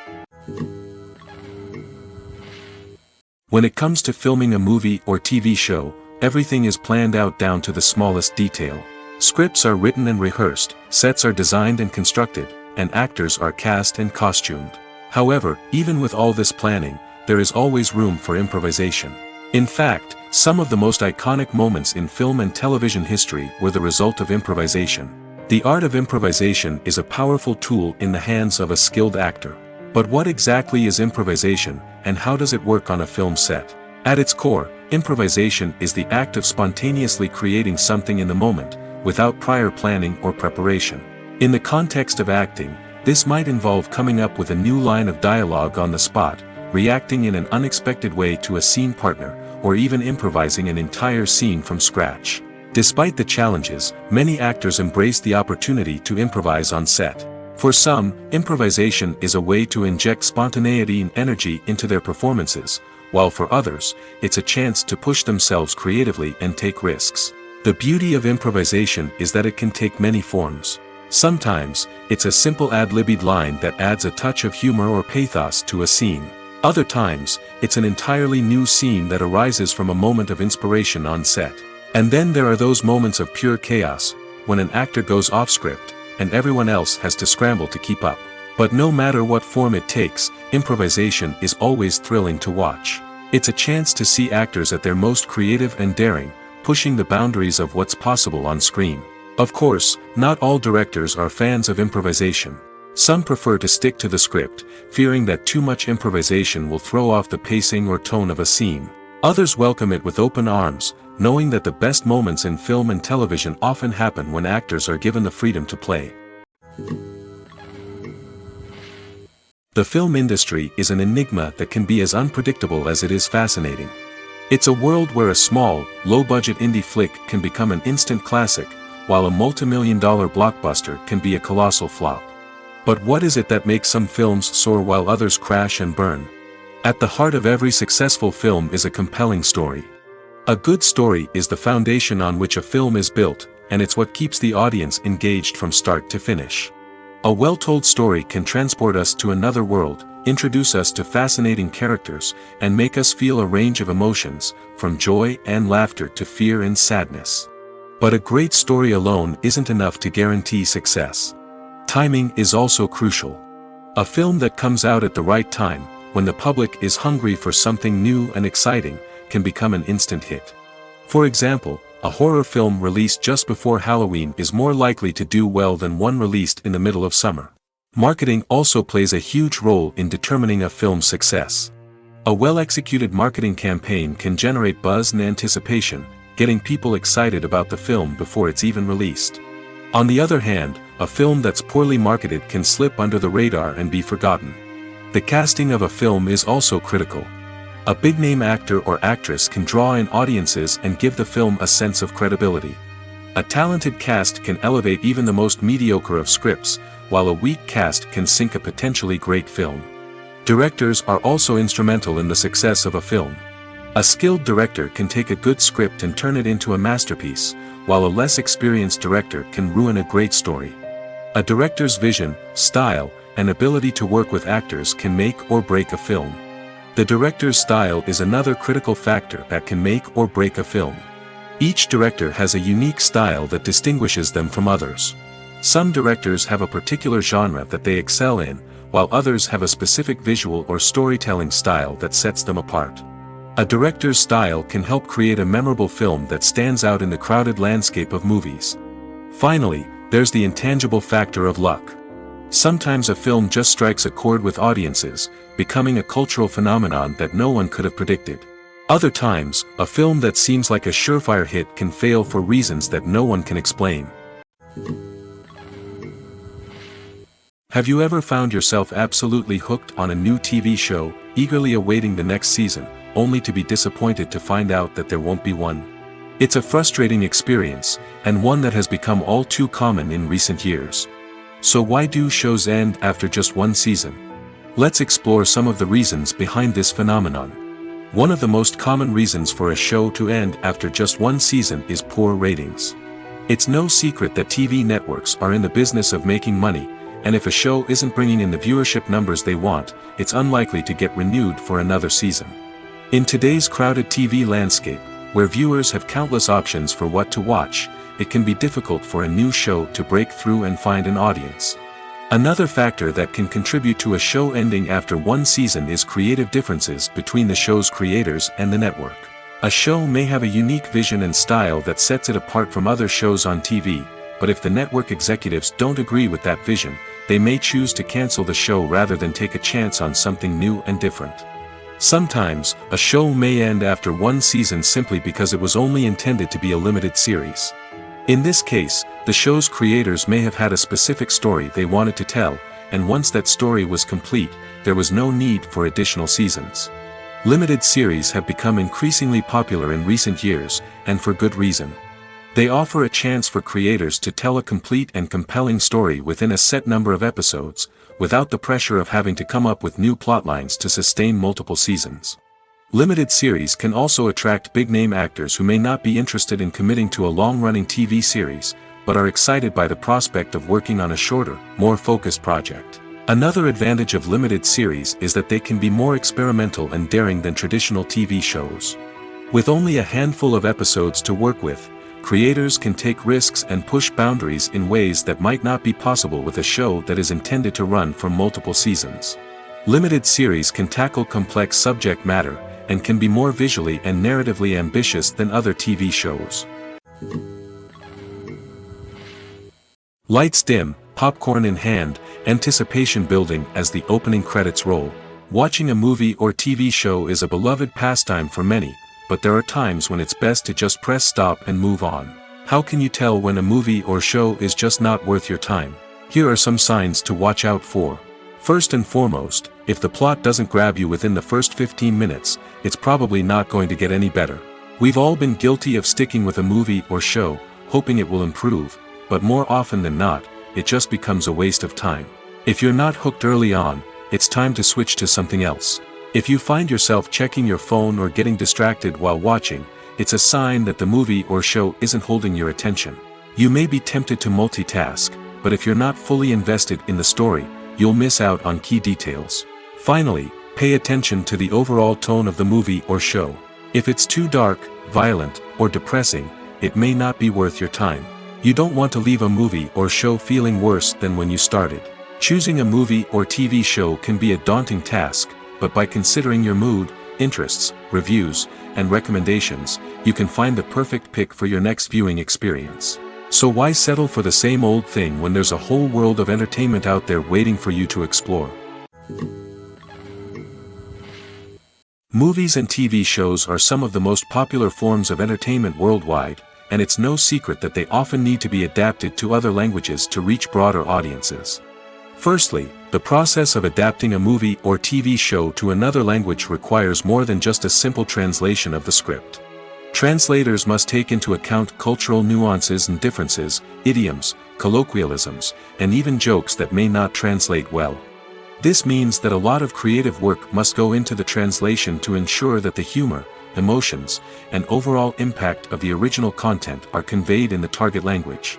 When it comes to filming a movie or TV show, everything is planned out down to the smallest detail. Scripts are written and rehearsed, sets are designed and constructed, and actors are cast and costumed. However, even with all this planning, there is always room for improvisation. In fact, some of the most iconic moments in film and television history were the result of improvisation. The art of improvisation is a powerful tool in the hands of a skilled actor. But what exactly is improvisation, and how does it work on a film set? At its core, improvisation is the act of spontaneously creating something in the moment, without prior planning or preparation. In the context of acting, this might involve coming up with a new line of dialogue on the spot, reacting in an unexpected way to a scene partner, or even improvising an entire scene from scratch. Despite the challenges, many actors embrace the opportunity to improvise on set. For some, improvisation is a way to inject spontaneity and energy into their performances, while for others, it's a chance to push themselves creatively and take risks. The beauty of improvisation is that it can take many forms. Sometimes, it's a simple ad-libbed line that adds a touch of humor or pathos to a scene. Other times, it's an entirely new scene that arises from a moment of inspiration on set. And then there are those moments of pure chaos, when an actor goes off script, and everyone else has to scramble to keep up. But no matter what form it takes, improvisation is always thrilling to watch. It's a chance to see actors at their most creative and daring, pushing the boundaries of what's possible on screen. Of course, not all directors are fans of improvisation. Some prefer to stick to the script, fearing that too much improvisation will throw off the pacing or tone of a scene. Others welcome it with open arms, knowing that the best moments in film and television often happen when actors are given the freedom to play. The film industry is an enigma that can be as unpredictable as it is fascinating. It's a world where a small, low-budget indie flick can become an instant classic, while a multi-million-dollar blockbuster can be a colossal flop. But what is it that makes some films soar while others crash and burn? At the heart of every successful film is a compelling story. A good story is the foundation on which a film is built, and it's what keeps the audience engaged from start to finish. A well-told story can transport us to another world, introduce us to fascinating characters, and make us feel a range of emotions, from joy and laughter to fear and sadness. But a great story alone isn't enough to guarantee success. Timing is also crucial. A film that comes out at the right time, when the public is hungry for something new and exciting, can become an instant hit. For example, a horror film released just before Halloween is more likely to do well than one released in the middle of summer. Marketing also plays a huge role in determining a film's success. A well-executed marketing campaign can generate buzz and anticipation, getting people excited about the film before it's even released. On the other hand, a film that's poorly marketed can slip under the radar and be forgotten. The casting of a film is also critical. A big-name actor or actress can draw in audiences and give the film a sense of credibility. A talented cast can elevate even the most mediocre of scripts, while a weak cast can sink a potentially great film. Directors are also instrumental in the success of a film. A skilled director can take a good script and turn it into a masterpiece, while a less experienced director can ruin a great story. A director's vision, style, and ability to work with actors can make or break a film. The director's style is another critical factor that can make or break a film. Each director has a unique style that distinguishes them from others. Some directors have a particular genre that they excel in, while others have a specific visual or storytelling style that sets them apart. A director's style can help create a memorable film that stands out in the crowded landscape of movies. Finally, there's the intangible factor of luck. Sometimes a film just strikes a chord with audiences, becoming a cultural phenomenon that no one could have predicted. Other times, a film that seems like a surefire hit can fail for reasons that no one can explain. Have you ever found yourself absolutely hooked on a new TV show, eagerly awaiting the next season, only to be disappointed to find out that there won't be one? It's a frustrating experience, and one that has become all too common in recent years. So why do shows end after just one season? Let's explore some of the reasons behind this phenomenon. One of the most common reasons for a show to end after just one season is poor ratings. It's no secret that TV networks are in the business of making money, and if a show isn't bringing in the viewership numbers they want, it's unlikely to get renewed for another season. In today's crowded TV landscape, where viewers have countless options for what to watch, it can be difficult for a new show to break through and find an audience. Another factor that can contribute to a show ending after one season is creative differences between the show's creators and the network. A show may have a unique vision and style that sets it apart from other shows on TV, but if the network executives don't agree with that vision, they may choose to cancel the show rather than take a chance on something new and different. Sometimes, a show may end after one season simply because it was only intended to be a limited series. In this case, the show's creators may have had a specific story they wanted to tell, and once that story was complete, there was no need for additional seasons. Limited series have become increasingly popular in recent years, and for good reason. They offer a chance for creators to tell a complete and compelling story within a set number of episodes, without the pressure of having to come up with new plotlines to sustain multiple seasons. Limited series can also attract big-name actors who may not be interested in committing to a long-running TV series, but are excited by the prospect of working on a shorter, more focused project. Another advantage of limited series is that they can be more experimental and daring than traditional TV shows. With only a handful of episodes to work with, creators can take risks and push boundaries in ways that might not be possible with a show that is intended to run for multiple seasons. Limited series can tackle complex subject matter, and can be more visually and narratively ambitious than other TV shows. Lights dim, popcorn in hand, anticipation building as the opening credits roll. Watching a movie or TV show is a beloved pastime for many, but there are times when it's best to just press stop and move on. How can you tell when a movie or show is just not worth your time? Here are some signs to watch out for. First and foremost, If the plot doesn't grab you within the first 15 minutes, it's probably not going to get any better. We've all been guilty of sticking with a movie or show, hoping it will improve, but more often than not, it just becomes a waste of time. If you're not hooked early on, it's time to switch to something else. If you find yourself checking your phone or getting distracted while watching, it's a sign that the movie or show isn't holding your attention. You may be tempted to multitask, but if you're not fully invested in the story, you'll miss out on key details. Finally, pay attention to the overall tone of the movie or show. If it's too dark, violent, or depressing, it may not be worth your time. You don't want to leave a movie or show feeling worse than when you started. Choosing a movie or TV show can be a daunting task, but by considering your mood, interests, reviews, and recommendations, you can find the perfect pick for your next viewing experience. So why settle for the same old thing when there's a whole world of entertainment out there waiting for you to explore? Movies and TV shows are some of the most popular forms of entertainment worldwide, and it's no secret that they often need to be adapted to other languages to reach broader audiences. Firstly, the process of adapting a movie or TV show to another language requires more than just a simple translation of the script. Translators must take into account cultural nuances and differences, idioms, colloquialisms, and even jokes that may not translate well. This means that a lot of creative work must go into the translation to ensure that the humor, emotions, and overall impact of the original content are conveyed in the target language.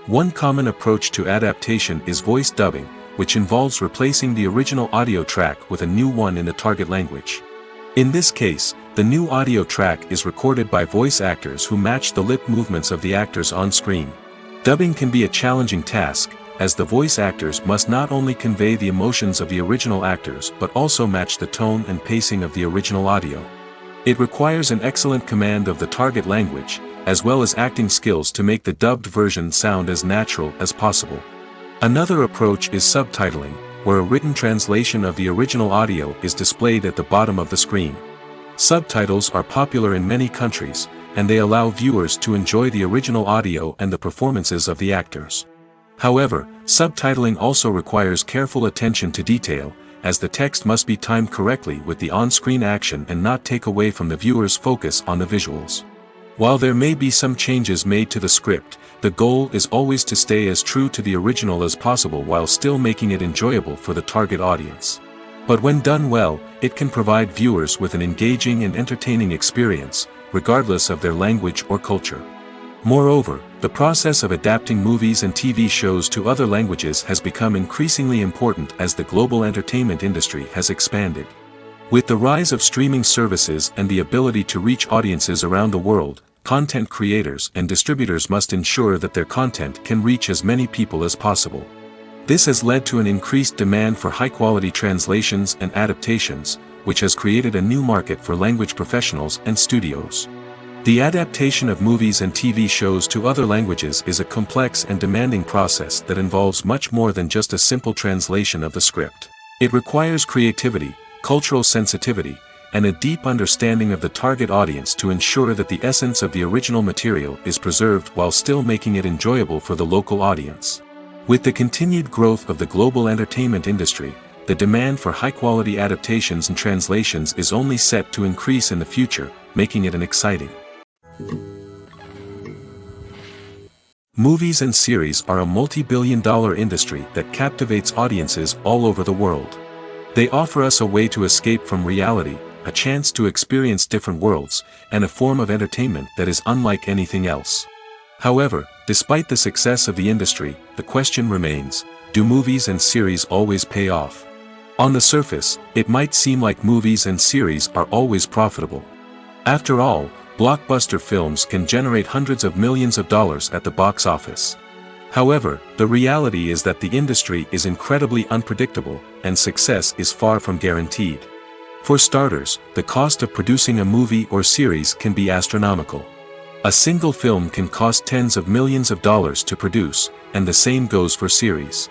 One common approach to adaptation is voice dubbing, which involves replacing the original audio track with a new one in the target language. In this case, the new audio track is recorded by voice actors who match the lip movements of the actors on screen. Dubbing can be a challenging task, as the voice actors must not only convey the emotions of the original actors but also match the tone and pacing of the original audio. It requires an excellent command of the target language, as well as acting skills to make the dubbed version sound as natural as possible. Another approach is subtitling, where a written translation of the original audio is displayed at the bottom of the screen. Subtitles are popular in many countries, and they allow viewers to enjoy the original audio and the performances of the actors. However, subtitling also requires careful attention to detail, as the text must be timed correctly with the on-screen action and not take away from the viewer's focus on the visuals. While there may be some changes made to the script, the goal is always to stay as true to the original as possible while still making it enjoyable for the target audience. But when done well, it can provide viewers with an engaging and entertaining experience, regardless of their language or culture. Moreover, the process of adapting movies and TV shows to other languages has become increasingly important as the global entertainment industry has expanded. With the rise of streaming services and the ability to reach audiences around the world, content creators and distributors must ensure that their content can reach as many people as possible. This has led to an increased demand for high-quality translations and adaptations, which has created a new market for language professionals and studios. The adaptation of movies and TV shows to other languages is a complex and demanding process that involves much more than just a simple translation of the script. It requires creativity, cultural sensitivity, and a deep understanding of the target audience to ensure that the essence of the original material is preserved while still making it enjoyable for the local audience. With the continued growth of the global entertainment industry, the demand for high-quality adaptations and translations is only set to increase in the future, making it an exciting. Movies and series are a multi-billion-dollar industry that captivates audiences all over the world. They offer us a way to escape from reality, a chance to experience different worlds, and a form of entertainment that is unlike anything else. However, despite the success of the industry, the question remains, do movies and series always pay off? On the surface, it might seem like movies and series are always profitable. After all, blockbuster films can generate hundreds of millions of dollars at the box office. However, the reality is that the industry is incredibly unpredictable, and success is far from guaranteed. For starters, the cost of producing a movie or series can be astronomical. A single film can cost tens of millions of dollars to produce, and the same goes for series.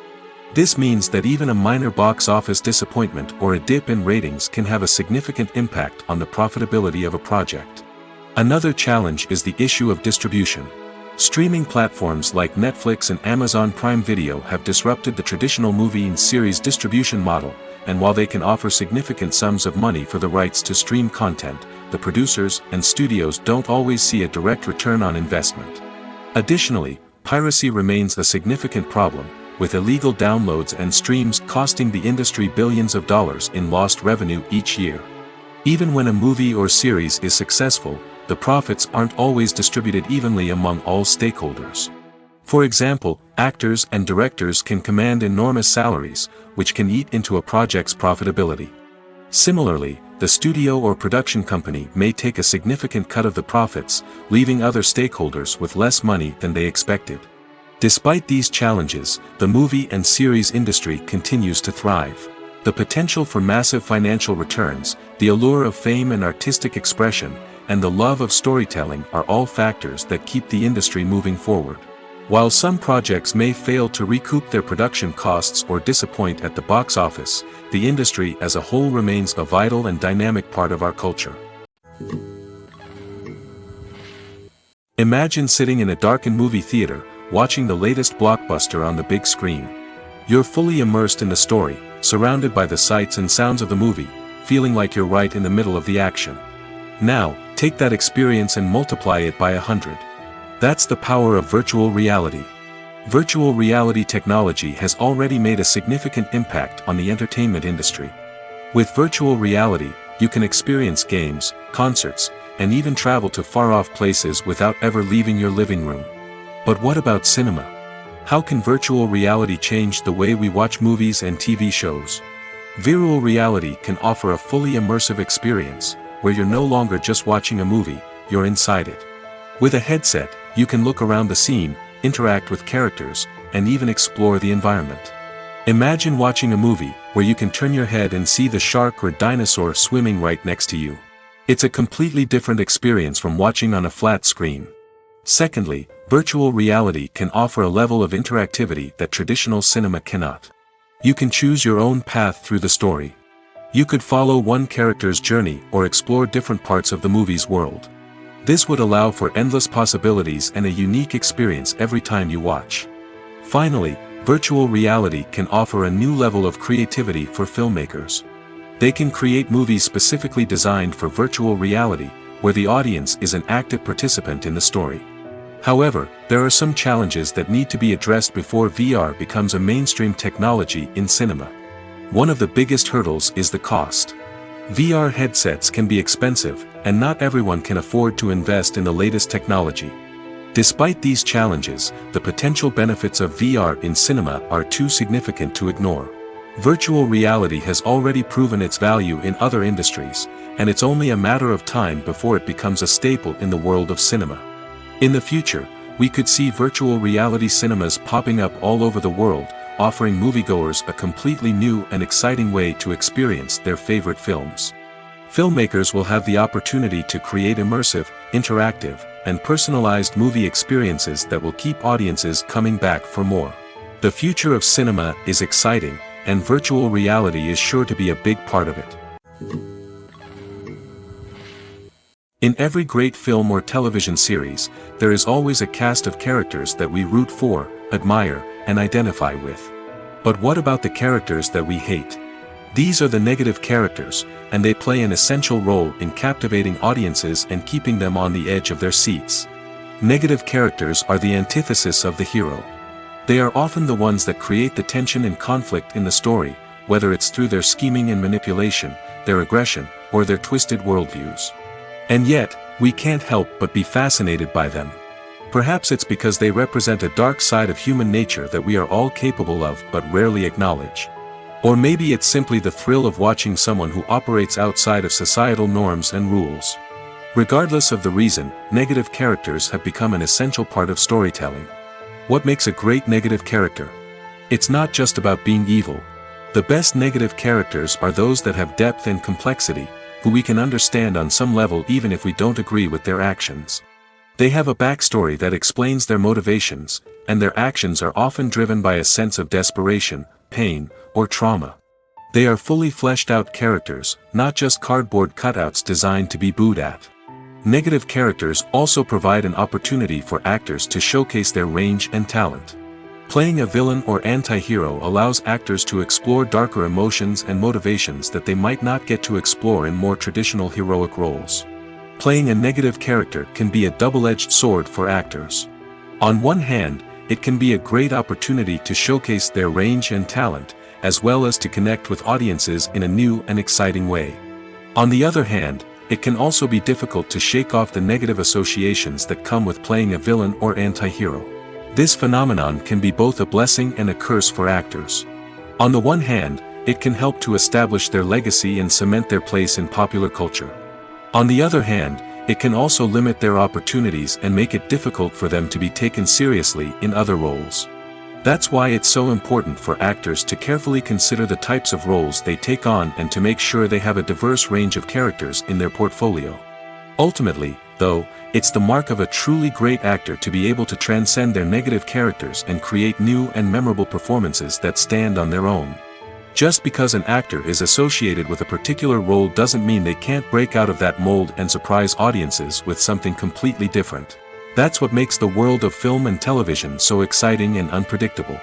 This means that even a minor box office disappointment or a dip in ratings can have a significant impact on the profitability of a project. Another challenge is the issue of distribution. Streaming platforms like Netflix and Amazon Prime Video have disrupted the traditional movie and series distribution model, and while they can offer significant sums of money for the rights to stream content, the producers and studios don't always see a direct return on investment. Additionally, piracy remains a significant problem, with illegal downloads and streams costing the industry billions of dollars in lost revenue each year. Even when a movie or series is successful, the profits aren't always distributed evenly among all stakeholders. For example, actors and directors can command enormous salaries, which can eat into a project's profitability. Similarly, the studio or production company may take a significant cut of the profits, leaving other stakeholders with less money than they expected. Despite these challenges, the movie and series industry continues to thrive. The potential for massive financial returns, the allure of fame and artistic expression, and the love of storytelling are all factors that keep the industry moving forward. While some projects may fail to recoup their production costs or disappoint at the box office, the industry as a whole remains a vital and dynamic part of our culture. Imagine sitting in a darkened movie theater, watching the latest blockbuster on the big screen. You're fully immersed in the story, surrounded by the sights and sounds of the movie, feeling like you're right in the middle of the action. Now, take that experience and multiply it by 100. That's the power of virtual reality. Virtual reality technology has already made a significant impact on the entertainment industry. With virtual reality, you can experience games, concerts, and even travel to far-off places without ever leaving your living room. But what about cinema? How can virtual reality change the way we watch movies and TV shows? Virtual reality can offer a fully immersive experience, where you're no longer just watching a movie, you're inside it. With a headset, you can look around the scene, interact with characters, and even explore the environment. Imagine watching a movie where you can turn your head and see the shark or dinosaur swimming right next to you. It's a completely different experience from watching on a flat screen. Secondly, virtual reality can offer a level of interactivity that traditional cinema cannot. You can choose your own path through the story. You could follow one character's journey or explore different parts of the movie's world. This would allow for endless possibilities and a unique experience every time you watch. Finally, virtual reality can offer a new level of creativity for filmmakers. They can create movies specifically designed for virtual reality, where the audience is an active participant in the story. However, there are some challenges that need to be addressed before VR becomes a mainstream technology in cinema. One of the biggest hurdles is the cost. VR headsets can be expensive, and not everyone can afford to invest in the latest technology. Despite these challenges, the potential benefits of VR in cinema are too significant to ignore. Virtual reality has already proven its value in other industries, and it's only a matter of time before it becomes a staple in the world of cinema. In the future, we could see virtual reality cinemas popping up all over the world, offering moviegoers a completely new and exciting way to experience their favorite films. Filmmakers will have the opportunity to create immersive, interactive, and personalized movie experiences that will keep audiences coming back for more. The future of cinema is exciting, and virtual reality is sure to be a big part of it. In every great film or television series, there is always a cast of characters that we root for, admire, and identify with. But what about the characters that we hate? These are the negative characters, and they play an essential role in captivating audiences and keeping them on the edge of their seats. Negative characters are the antithesis of the hero. They are often the ones that create the tension and conflict in the story, whether it's through their scheming and manipulation, their aggression, or their twisted worldviews. And yet, we can't help but be fascinated by them. Perhaps it's because they represent a dark side of human nature that we are all capable of but rarely acknowledge. Or maybe it's simply the thrill of watching someone who operates outside of societal norms and rules. Regardless of the reason, negative characters have become an essential part of storytelling. What makes a great negative character? It's not just about being evil. The best negative characters are those that have depth and complexity, who we can understand on some level even if we don't agree with their actions. They have a backstory that explains their motivations, and their actions are often driven by a sense of desperation, pain, or trauma. They are fully fleshed out characters, not just cardboard cutouts designed to be booed at. Negative characters also provide an opportunity for actors to showcase their range and talent. Playing a villain or anti-hero allows actors to explore darker emotions and motivations that they might not get to explore in more traditional heroic roles. Playing a negative character can be a double-edged sword for actors. On one hand, it can be a great opportunity to showcase their range and talent, as well as to connect with audiences in a new and exciting way. On the other hand, it can also be difficult to shake off the negative associations that come with playing a villain or anti-hero. This phenomenon can be both a blessing and a curse for actors. On the one hand, it can help to establish their legacy and cement their place in popular culture. On the other hand, it can also limit their opportunities and make it difficult for them to be taken seriously in other roles. That's why it's so important for actors to carefully consider the types of roles they take on and to make sure they have a diverse range of characters in their portfolio. Ultimately, though, it's the mark of a truly great actor to be able to transcend their negative characters and create new and memorable performances that stand on their own. Just because an actor is associated with a particular role doesn't mean they can't break out of that mold and surprise audiences with something completely different. That's what makes the world of film and television so exciting and unpredictable.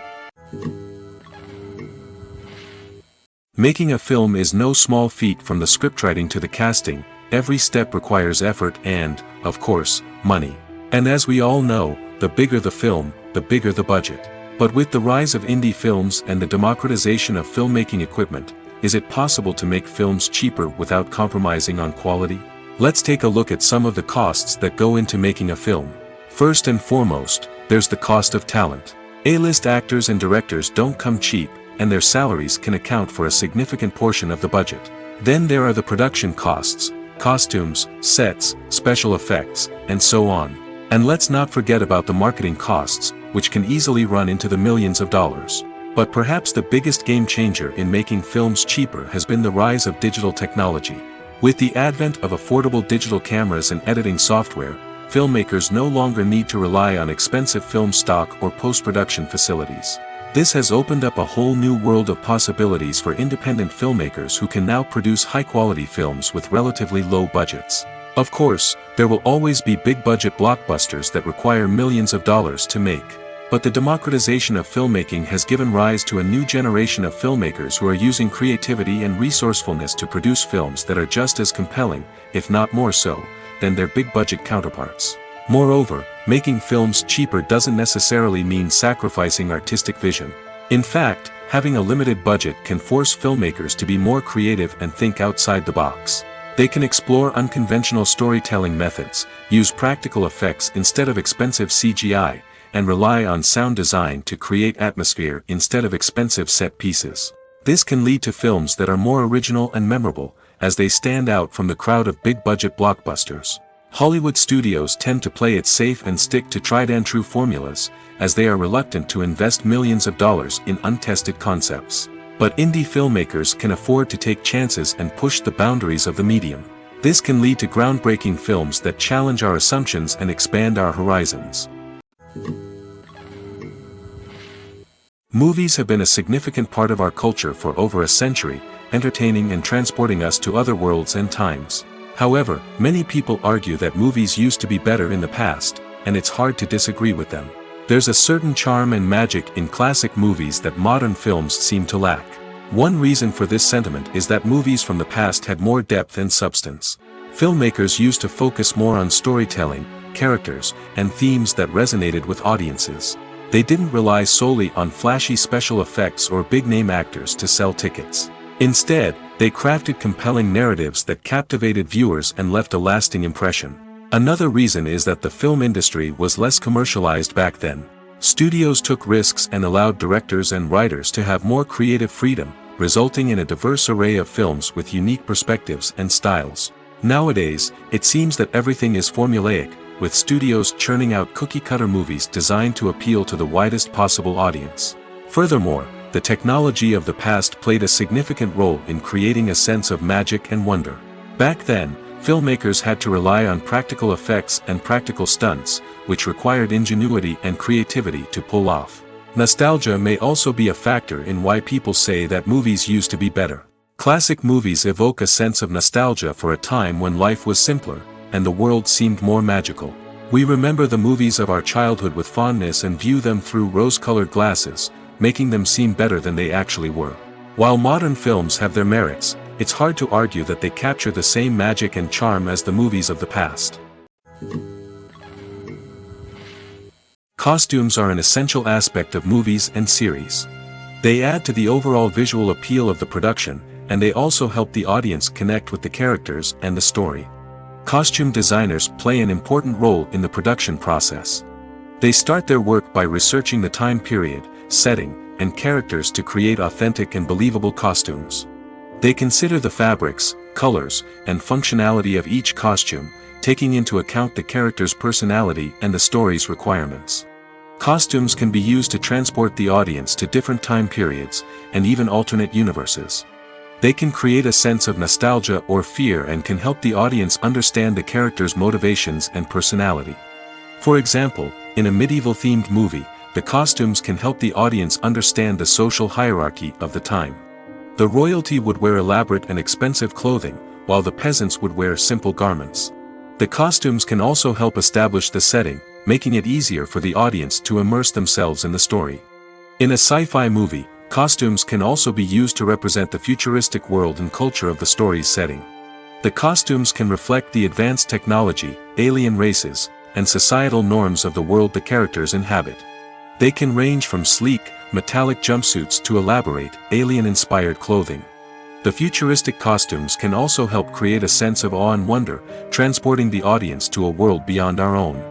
Making a film is no small feat. From the scriptwriting to the casting, every step requires effort and, of course, money. And as we all know, the bigger the film, the bigger the budget. But with the rise of indie films and the democratization of filmmaking equipment, is it possible to make films cheaper without compromising on quality? Let's take a look at some of the costs that go into making a film. First and foremost, there's the cost of talent. A-list actors and directors don't come cheap, and their salaries can account for a significant portion of the budget. Then there are the production costs, costumes, sets, special effects, and so on. And let's not forget about the marketing costs, which can easily run into the millions of dollars. But perhaps the biggest game changer in making films cheaper has been the rise of digital technology. With the advent of affordable digital cameras and editing software, filmmakers no longer need to rely on expensive film stock or post-production facilities. This has opened up a whole new world of possibilities for independent filmmakers who can now produce high-quality films with relatively low budgets. Of course, there will always be big-budget blockbusters that require millions of dollars to make. But the democratization of filmmaking has given rise to a new generation of filmmakers who are using creativity and resourcefulness to produce films that are just as compelling, if not more so, than their big-budget counterparts. Moreover, making films cheaper doesn't necessarily mean sacrificing artistic vision. In fact, having a limited budget can force filmmakers to be more creative and think outside the box. They can explore unconventional storytelling methods, use practical effects instead of expensive CGI, and rely on sound design to create atmosphere instead of expensive set pieces. This can lead to films that are more original and memorable, as they stand out from the crowd of big-budget blockbusters. Hollywood studios tend to play it safe and stick to tried-and-true formulas, as they are reluctant to invest millions of dollars in untested concepts. But indie filmmakers can afford to take chances and push the boundaries of the medium. This can lead to groundbreaking films that challenge our assumptions and expand our horizons. Movies have been a significant part of our culture for over a century, entertaining and transporting us to other worlds and times. However, many people argue that movies used to be better in the past, and it's hard to disagree with them. There's a certain charm and magic in classic movies that modern films seem to lack. One reason for this sentiment is that movies from the past had more depth and substance. Filmmakers used to focus more on storytelling, characters, and themes that resonated with audiences. They didn't rely solely on flashy special effects or big-name actors to sell tickets. Instead, they crafted compelling narratives that captivated viewers and left a lasting impression. Another reason is that the film industry was less commercialized back then. Studios took risks and allowed directors and writers to have more creative freedom, resulting in a diverse array of films with unique perspectives and styles. Nowadays, it seems that everything is formulaic, with studios churning out cookie-cutter movies designed to appeal to the widest possible audience. Furthermore, the technology of the past played a significant role in creating a sense of magic and wonder. Back then, filmmakers had to rely on practical effects and practical stunts, which required ingenuity and creativity to pull off. Nostalgia may also be a factor in why people say that movies used to be better. Classic movies evoke a sense of nostalgia for a time when life was simpler, and the world seemed more magical. We remember the movies of our childhood with fondness and view them through rose-colored glasses, making them seem better than they actually were. While modern films have their merits, it's hard to argue that they capture the same magic and charm as the movies of the past. Costumes are an essential aspect of movies and series. They add to the overall visual appeal of the production, and they also help the audience connect with the characters and the story. Costume designers play an important role in the production process. They start their work by researching the time period, setting, and characters to create authentic and believable costumes. They consider the fabrics, colors, and functionality of each costume, taking into account the character's personality and the story's requirements. Costumes can be used to transport the audience to different time periods, and even alternate universes. They can create a sense of nostalgia or fear and can help the audience understand the character's motivations and personality. For example, in a medieval-themed movie, the costumes can help the audience understand the social hierarchy of the time. The royalty would wear elaborate and expensive clothing, while the peasants would wear simple garments. The costumes can also help establish the setting, making it easier for the audience to immerse themselves in the story. In a sci-fi movie, costumes can also be used to represent the futuristic world and culture of the story's setting. The costumes can reflect the advanced technology, alien races, and societal norms of the world the characters inhabit. They can range from sleek, metallic jumpsuits to elaborate, alien-inspired clothing. The futuristic costumes can also help create a sense of awe and wonder, transporting the audience to a world beyond our own.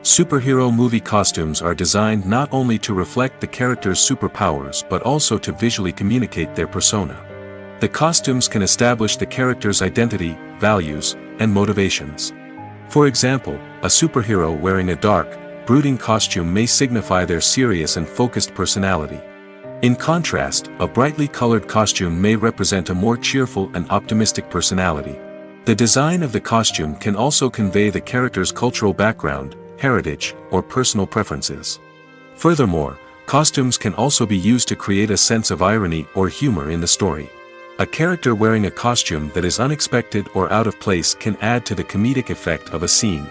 Superhero movie costumes are designed not only to reflect the character's superpowers but also to visually communicate their persona. The costumes can establish the character's identity, values, and motivations. For example, a superhero wearing a dark, brooding costume may signify their serious and focused personality. In contrast, a brightly colored costume may represent a more cheerful and optimistic personality. The design of the costume can also convey the character's cultural background, heritage, or personal preferences. Furthermore, costumes can also be used to create a sense of irony or humor in the story. A character wearing a costume that is unexpected or out of place can add to the comedic effect of a scene.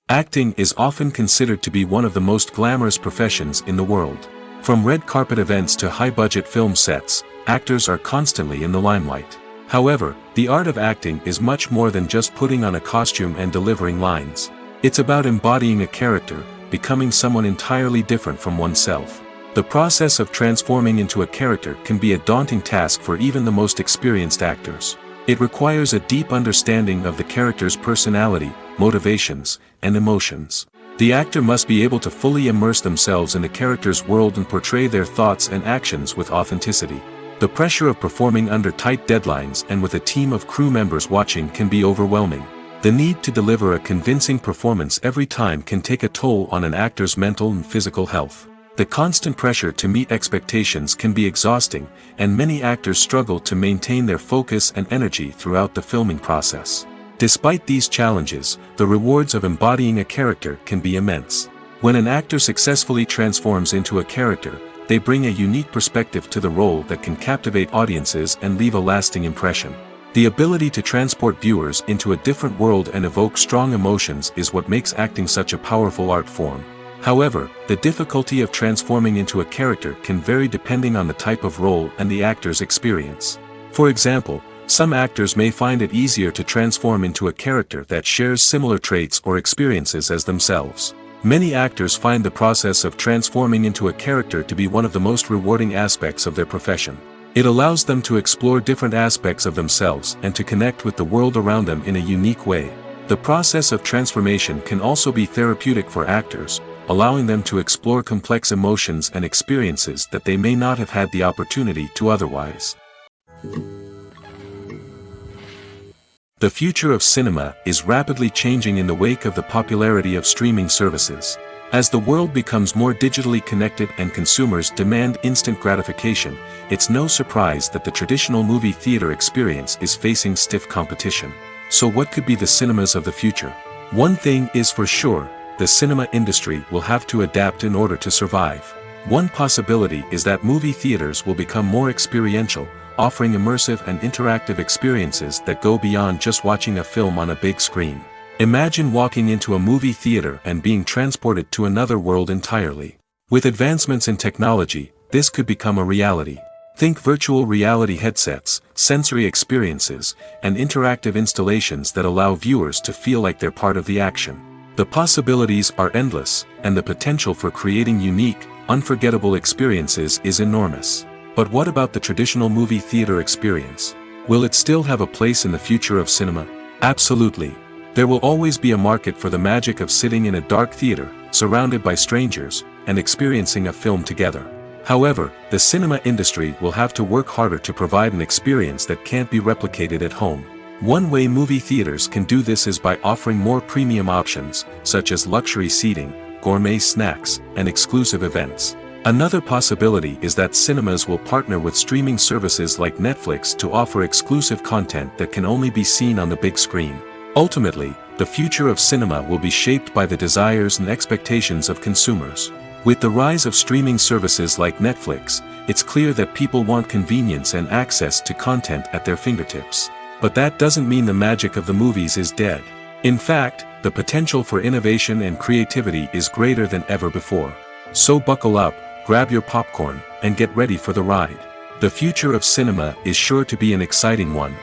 Acting is often considered to be one of the most glamorous professions in the world. From red carpet events to high-budget film sets, actors are constantly in the limelight. However, the art of acting is much more than just putting on a costume and delivering lines. It's about embodying a character, becoming someone entirely different from oneself. The process of transforming into a character can be a daunting task for even the most experienced actors. It requires a deep understanding of the character's personality, motivations, and emotions. The actor must be able to fully immerse themselves in the character's world and portray their thoughts and actions with authenticity. The pressure of performing under tight deadlines and with a team of crew members watching can be overwhelming. The need to deliver a convincing performance every time can take a toll on an actor's mental and physical health. The constant pressure to meet expectations can be exhausting, and many actors struggle to maintain their focus and energy throughout the filming process. Despite these challenges, the rewards of embodying a character can be immense. When an actor successfully transforms into a character, they bring a unique perspective to the role that can captivate audiences and leave a lasting impression. The ability to transport viewers into a different world and evoke strong emotions is what makes acting such a powerful art form. However, the difficulty of transforming into a character can vary depending on the type of role and the actor's experience. For example, some actors may find it easier to transform into a character that shares similar traits or experiences as themselves. Many actors find the process of transforming into a character to be one of the most rewarding aspects of their profession. It allows them to explore different aspects of themselves and to connect with the world around them in a unique way. The process of transformation can also be therapeutic for actors, allowing them to explore complex emotions and experiences that they may not have had the opportunity to otherwise. The future of cinema is rapidly changing in the wake of the popularity of streaming services. As the world becomes more digitally connected and consumers demand instant gratification, it's no surprise that the traditional movie theater experience is facing stiff competition. So what could be the cinemas of the future? One thing is for sure, the cinema industry will have to adapt in order to survive. One possibility is that movie theaters will become more experiential, offering immersive and interactive experiences that go beyond just watching a film on a big screen. Imagine walking into a movie theater and being transported to another world entirely. With advancements in technology, this could become a reality. Think virtual reality headsets, sensory experiences, and interactive installations that allow viewers to feel like they're part of the action. The possibilities are endless, and the potential for creating unique, unforgettable experiences is enormous. But what about the traditional movie theater experience? Will it still have a place in the future of cinema? Absolutely. There will always be a market for the magic of sitting in a dark theater, surrounded by strangers, and experiencing a film together. However, the cinema industry will have to work harder to provide an experience that can't be replicated at home. One way movie theaters can do this is by offering more premium options, such as luxury seating, gourmet snacks, and exclusive events. Another possibility is that cinemas will partner with streaming services like Netflix to offer exclusive content that can only be seen on the big screen. Ultimately, the future of cinema will be shaped by the desires and expectations of consumers. With the rise of streaming services like Netflix, it's clear that people want convenience and access to content at their fingertips. But that doesn't mean the magic of the movies is dead. In fact, the potential for innovation and creativity is greater than ever before. So buckle up, grab your popcorn, and get ready for the ride. The future of cinema is sure to be an exciting one.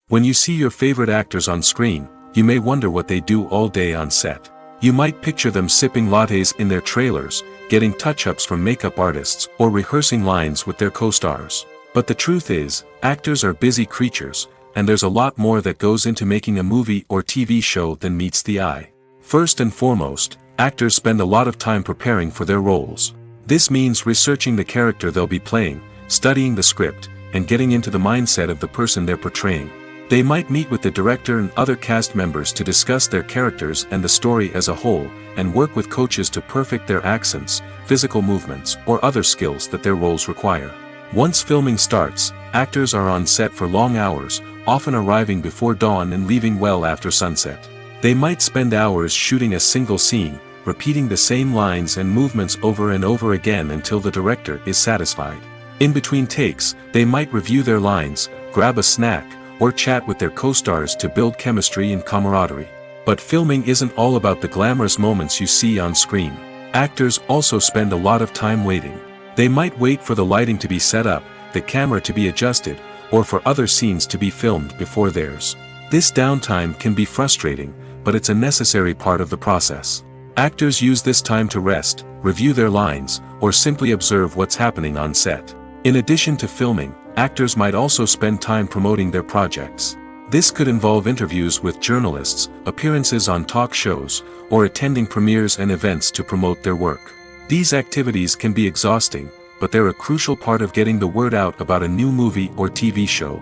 When you see your favorite actors on screen, you may wonder what they do all day on set. You might picture them sipping lattes in their trailers, getting touch-ups from makeup artists, or rehearsing lines with their co-stars. But the truth is, actors are busy creatures, and there's a lot more that goes into making a movie or TV show than meets the eye. First and foremost, actors spend a lot of time preparing for their roles. This means researching the character they'll be playing, studying the script, and getting into the mindset of the person they're portraying. They might meet with the director and other cast members to discuss their characters and the story as a whole, and work with coaches to perfect their accents, physical movements, or other skills that their roles require. Once filming starts, actors are on set for long hours, often arriving before dawn and leaving well after sunset. They might spend hours shooting a single scene, repeating the same lines and movements over and over again until the director is satisfied. In between takes, they might review their lines, grab a snack, or chat with their co-stars to build chemistry and camaraderie. But filming isn't all about the glamorous moments you see on screen. Actors also spend a lot of time waiting. They might wait for the lighting to be set up, the camera to be adjusted, or for other scenes to be filmed before theirs. This downtime can be frustrating, but it's a necessary part of the process. Actors use this time to rest, review their lines, or simply observe what's happening on set. In addition to filming, actors might also spend time promoting their projects. This could involve interviews with journalists, appearances on talk shows, or attending premieres and events to promote their work. These activities can be exhausting, but they're a crucial part of getting the word out about a new movie or TV show.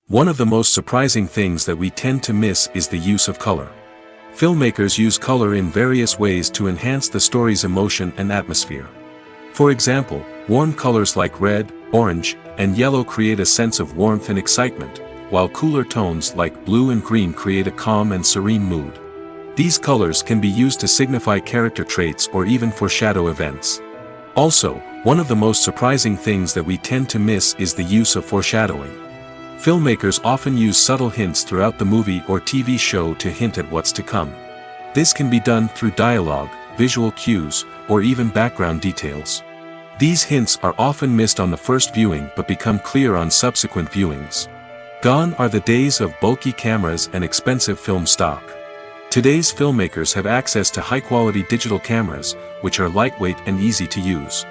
One of the most surprising things that we tend to miss is the use of color. Filmmakers use color in various ways to enhance the story's emotion and atmosphere. For example, warm colors like red, orange, and yellow create a sense of warmth and excitement, while cooler tones like blue and green create a calm and serene mood. These colors can be used to signify character traits or even foreshadow events. Also, one of the most surprising things that we tend to miss is the use of foreshadowing. Filmmakers often use subtle hints throughout the movie or TV show to hint at what's to come. This can be done through dialogue, visual cues, or even background details. These hints are often missed on the first viewing but become clear on subsequent viewings. Gone are the days of bulky cameras and expensive film stock. Today's filmmakers have access to high-quality digital cameras, which are lightweight and easy to use.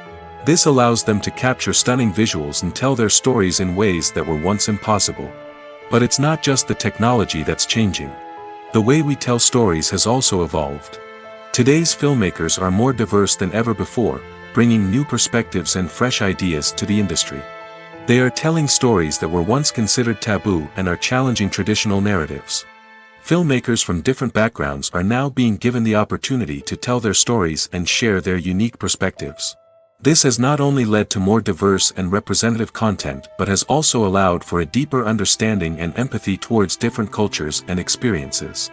This allows them to capture stunning visuals and tell their stories in ways that were once impossible. But it's not just the technology that's changing. The way we tell stories has also evolved. Today's filmmakers are more diverse than ever before, bringing new perspectives and fresh ideas to the industry. They are telling stories that were once considered taboo and are challenging traditional narratives. Filmmakers from different backgrounds are now being given the opportunity to tell their stories and share their unique perspectives. This has not only led to more diverse and representative content but has also allowed for a deeper understanding and empathy towards different cultures and experiences.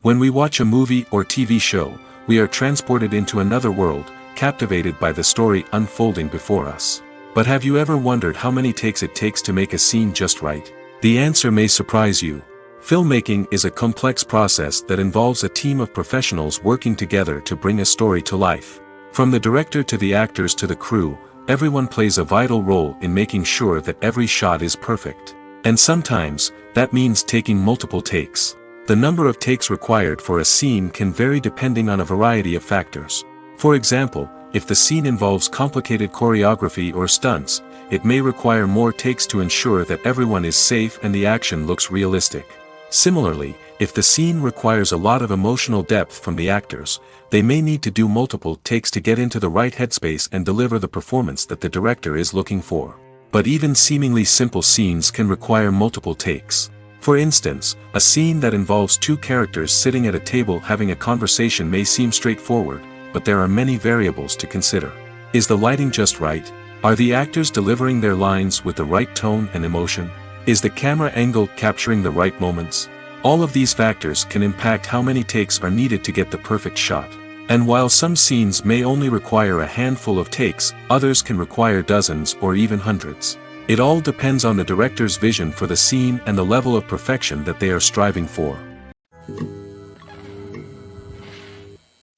When we watch a movie or TV show, we are transported into another world, captivated by the story unfolding before us. But have you ever wondered how many takes it takes to make a scene just right? The answer may surprise you. Filmmaking is a complex process that involves a team of professionals working together to bring a story to life. From the director to the actors to the crew, everyone plays a vital role in making sure that every shot is perfect. And sometimes, that means taking multiple takes. The number of takes required for a scene can vary depending on a variety of factors. For example, if the scene involves complicated choreography or stunts, it may require more takes to ensure that everyone is safe and the action looks realistic. Similarly, if the scene requires a lot of emotional depth from the actors, they may need to do multiple takes to get into the right headspace and deliver the performance that the director is looking for. But even seemingly simple scenes can require multiple takes. For instance, a scene that involves two characters sitting at a table having a conversation may seem straightforward, but there are many variables to consider. Is the lighting just right? Are the actors delivering their lines with the right tone and emotion? Is the camera angle capturing the right moments? All of these factors can impact how many takes are needed to get the perfect shot. And while some scenes may only require a handful of takes, others can require dozens or even hundreds. It all depends on the director's vision for the scene and the level of perfection that they are striving for.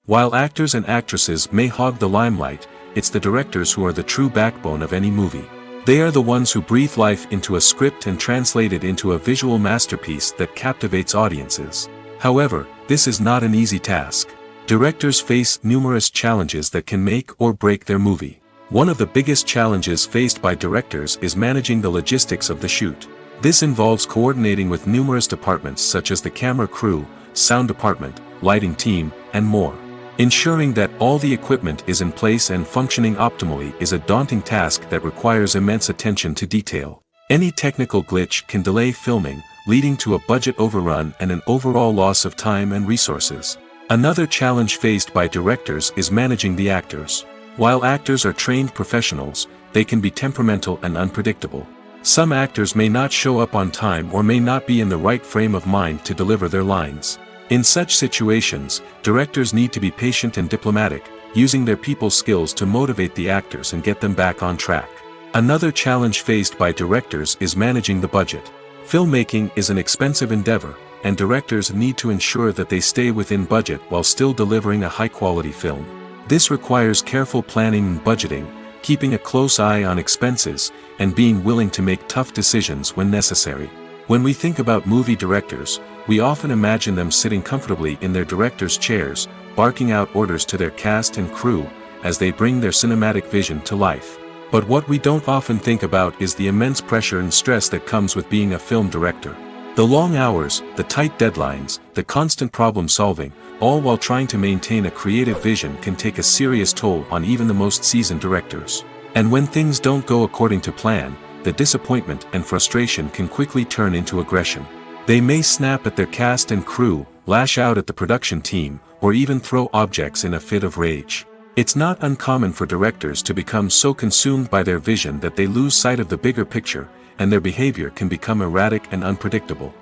While actors and actresses may hog the limelight, it's the directors who are the true backbone of any movie. They are the ones who breathe life into a script and translate it into a visual masterpiece that captivates audiences. However, this is not an easy task. Directors face numerous challenges that can make or break their movie. One of the biggest challenges faced by directors is managing the logistics of the shoot. This involves coordinating with numerous departments such as the camera crew, sound department, lighting team, and more. Ensuring that all the equipment is in place and functioning optimally is a daunting task that requires immense attention to detail. Any technical glitch can delay filming, leading to a budget overrun and an overall loss of time and resources. Another challenge faced by directors is managing the actors. While actors are trained professionals, they can be temperamental and unpredictable. Some actors may not show up on time or may not be in the right frame of mind to deliver their lines. In such situations, directors need to be patient and diplomatic, using their people skills to motivate the actors and get them back on track. Another challenge faced by directors is managing the budget. Filmmaking is an expensive endeavor, and directors need to ensure that they stay within budget while still delivering a high-quality film. This requires careful planning and budgeting, keeping a close eye on expenses, and being willing to make tough decisions when necessary. When we think about movie directors, we often imagine them sitting comfortably in their director's chairs, barking out orders to their cast and crew, as they bring their cinematic vision to life. But what we don't often think about is the immense pressure and stress that comes with being a film director. The long hours, the tight deadlines, the constant problem solving, all while trying to maintain a creative vision can take a serious toll on even the most seasoned directors. And when things don't go according to plan, the disappointment and frustration can quickly turn into aggression. They may snap at their cast and crew, lash out at the production team, or even throw objects in a fit of rage. It's not uncommon for directors to become so consumed by their vision that they lose sight of the bigger picture, and their behavior can become erratic and unpredictable.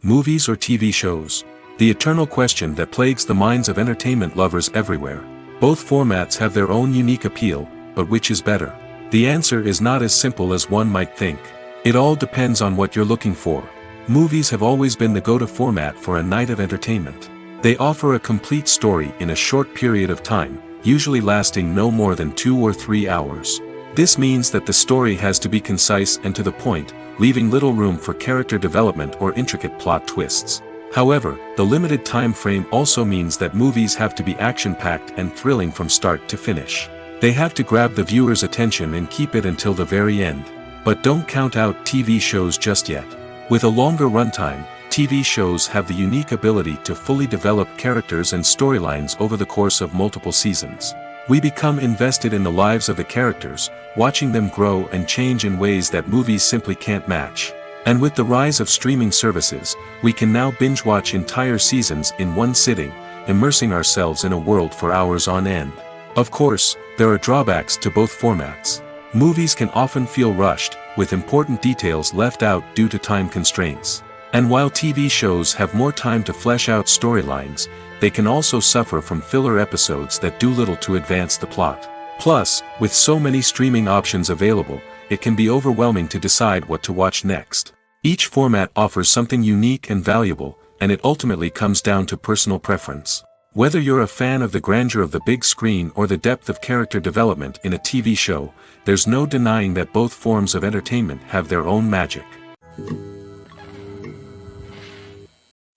Movies or TV shows? The eternal question that plagues the minds of entertainment lovers everywhere. Both formats have their own unique appeal, but which is better? The answer is not as simple as one might think. It all depends on what you're looking for. Movies have always been the go-to format for a night of entertainment. They offer a complete story in a short period of time, usually lasting no more than 2 or 3 hours. This means that the story has to be concise and to the point, leaving little room for character development or intricate plot twists. However, the limited time frame also means that movies have to be action-packed and thrilling from start to finish. They have to grab the viewer's attention and keep it until the very end. But don't count out TV shows just yet. With a longer runtime, TV shows have the unique ability to fully develop characters and storylines over the course of multiple seasons. We become invested in the lives of the characters, watching them grow and change in ways that movies simply can't match. And with the rise of streaming services, we can now binge-watch entire seasons in one sitting, immersing ourselves in a world for hours on end. Of course, there are drawbacks to both formats. Movies can often feel rushed, with important details left out due to time constraints. And while TV shows have more time to flesh out storylines, they can also suffer from filler episodes that do little to advance the plot. Plus, with so many streaming options available, it can be overwhelming to decide what to watch next. Each format offers something unique and valuable, and it ultimately comes down to personal preference. Whether you're a fan of the grandeur of the big screen or the depth of character development in a TV show, there's no denying that both forms of entertainment have their own magic.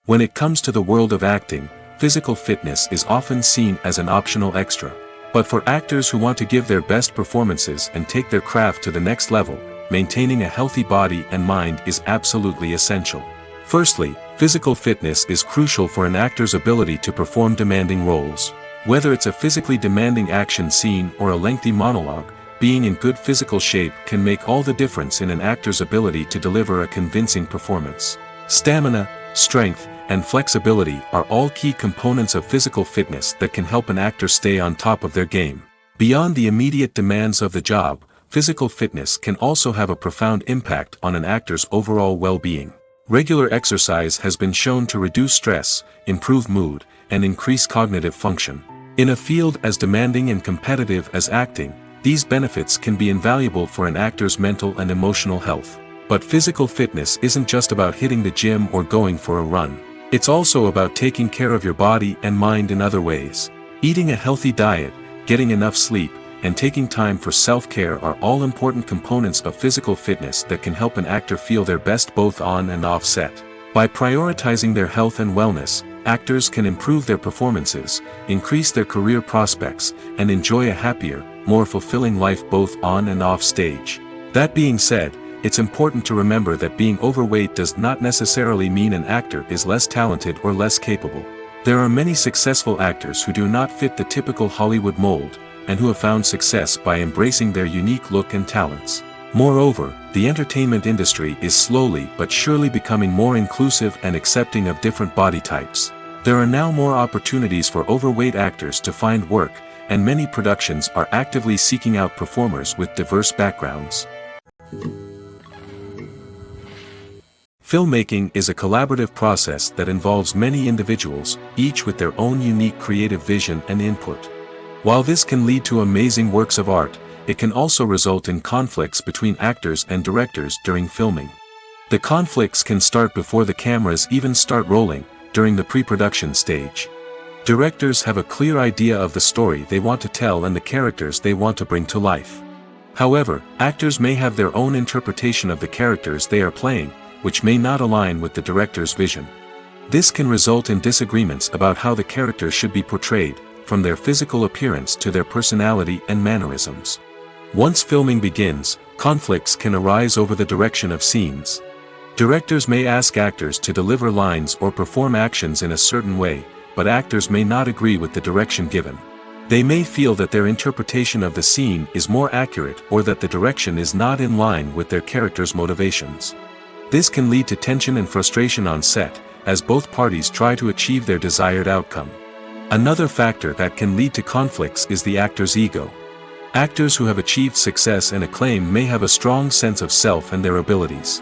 When it comes to the world of acting, physical fitness is often seen as an optional extra. But for actors who want to give their best performances and take their craft to the next level, maintaining a healthy body and mind is absolutely essential. Firstly, physical fitness is crucial for an actor's ability to perform demanding roles. Whether it's a physically demanding action scene or a lengthy monologue, being in good physical shape can make all the difference in an actor's ability to deliver a convincing performance. Stamina, strength, and flexibility are all key components of physical fitness that can help an actor stay on top of their game. Beyond the immediate demands of the job, physical fitness can also have a profound impact on an actor's overall well-being. Regular exercise has been shown to reduce stress, improve mood, and increase cognitive function. In a field as demanding and competitive as acting, these benefits can be invaluable for an actor's mental and emotional health. But physical fitness isn't just about hitting the gym or going for a run. It's also about taking care of your body and mind in other ways. Eating a healthy diet, getting enough sleep, and taking time for self-care are all important components of physical fitness that can help an actor feel their best both on and off set. By prioritizing their health and wellness, actors can improve their performances, increase their career prospects, and enjoy a happier, more fulfilling life both on and off stage. That being said, it's important to remember that being overweight does not necessarily mean an actor is less talented or less capable. There are many successful actors who do not fit the typical Hollywood mold, and who have found success by embracing their unique look and talents. Moreover, the entertainment industry is slowly but surely becoming more inclusive and accepting of different body types. There are now more opportunities for overweight actors to find work, and many productions are actively seeking out performers with diverse backgrounds. Filmmaking is a collaborative process that involves many individuals, each with their own unique creative vision and input. While this can lead to amazing works of art, it can also result in conflicts between actors and directors during filming. The conflicts can start before the cameras even start rolling, during the pre-production stage. Directors have a clear idea of the story they want to tell and the characters they want to bring to life. However, actors may have their own interpretation of the characters they are playing, which may not align with the director's vision. This can result in disagreements about how the character should be portrayed, from their physical appearance to their personality and mannerisms. Once filming begins, conflicts can arise over the direction of scenes. Directors may ask actors to deliver lines or perform actions in a certain way, but actors may not agree with the direction given. They may feel that their interpretation of the scene is more accurate or that the direction is not in line with their character's motivations. This can lead to tension and frustration on set, as both parties try to achieve their desired outcome. Another factor that can lead to conflicts is the actor's ego. Actors who have achieved success and acclaim may have a strong sense of self and their abilities.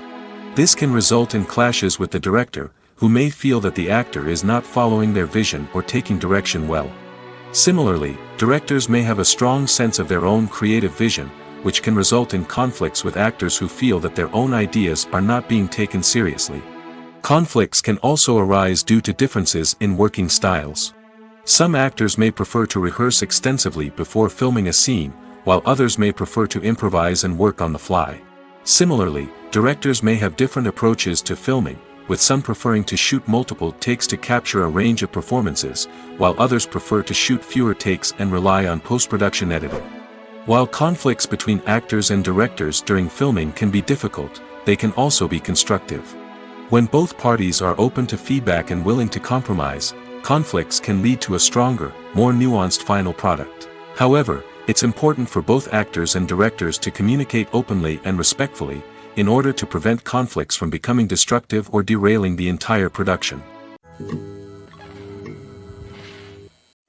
This can result in clashes with the director, who may feel that the actor is not following their vision or taking direction well. Similarly, directors may have a strong sense of their own creative vision, which can result in conflicts with actors who feel that their own ideas are not being taken seriously. Conflicts can also arise due to differences in working styles. Some actors may prefer to rehearse extensively before filming a scene, while others may prefer to improvise and work on the fly. Similarly, directors may have different approaches to filming, with some preferring to shoot multiple takes to capture a range of performances, while others prefer to shoot fewer takes and rely on post-production editing. While conflicts between actors and directors during filming can be difficult, they can also be constructive. When both parties are open to feedback and willing to compromise, conflicts can lead to a stronger, more nuanced final product. However, it's important for both actors and directors to communicate openly and respectfully, in order to prevent conflicts from becoming destructive or derailing the entire production.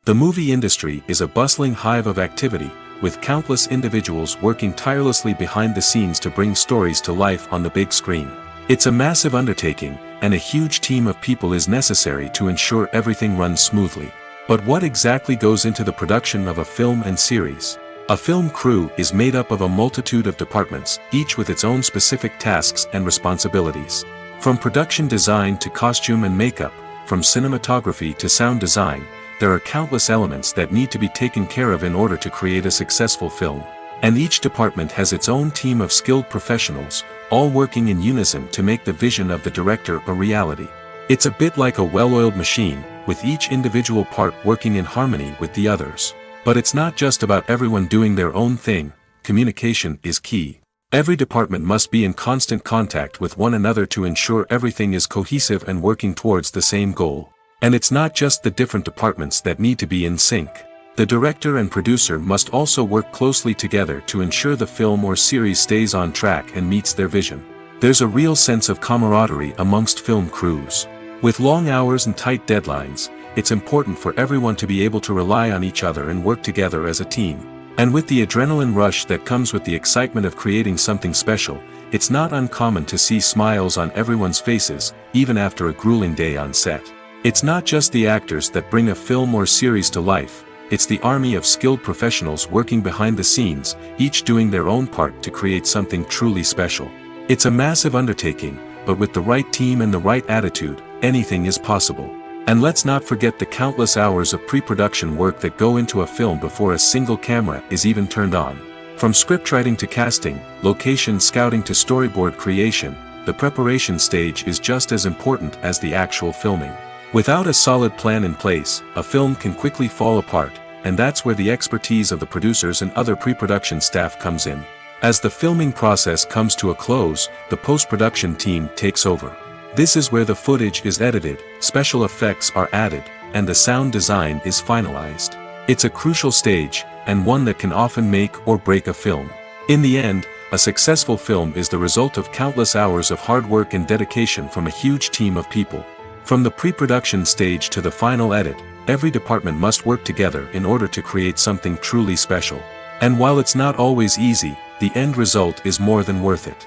The movie industry is a bustling hive of activity, with countless individuals working tirelessly behind the scenes to bring stories to life on the big screen. It's a massive undertaking, and a huge team of people is necessary to ensure everything runs smoothly. But what exactly goes into the production of a film and series? A film crew is made up of a multitude of departments, each with its own specific tasks and responsibilities. From production design to costume and makeup, from cinematography to sound design, there are countless elements that need to be taken care of in order to create a successful film. And each department has its own team of skilled professionals, all working in unison to make the vision of the director a reality. It's a bit like a well-oiled machine, with each individual part working in harmony with the others. But it's not just about everyone doing their own thing. Communication is key. Every department must be in constant contact with one another to ensure everything is cohesive and working towards the same goal. And it's not just the different departments that need to be in sync. The director and producer must also work closely together to ensure the film or series stays on track and meets their vision. There's a real sense of camaraderie amongst film crews. With long hours and tight deadlines, it's important for everyone to be able to rely on each other and work together as a team. And with the adrenaline rush that comes with the excitement of creating something special, it's not uncommon to see smiles on everyone's faces, even after a grueling day on set. It's not just the actors that bring a film or series to life, it's the army of skilled professionals working behind the scenes, each doing their own part to create something truly special. It's a massive undertaking, but with the right team and the right attitude, anything is possible. And let's not forget the countless hours of pre-production work that go into a film before a single camera is even turned on. From scriptwriting to casting, location scouting to storyboard creation, the preparation stage is just as important as the actual filming. Without a solid plan in place, a film can quickly fall apart, and that's where the expertise of the producers and other pre-production staff comes in. As the filming process comes to a close, the post-production team takes over. This is where the footage is edited, special effects are added, and the sound design is finalized. It's a crucial stage, and one that can often make or break a film. In the end, a successful film is the result of countless hours of hard work and dedication from a huge team of people. From the pre-production stage to the final edit, every department must work together in order to create something truly special. And while it's not always easy, the end result is more than worth it.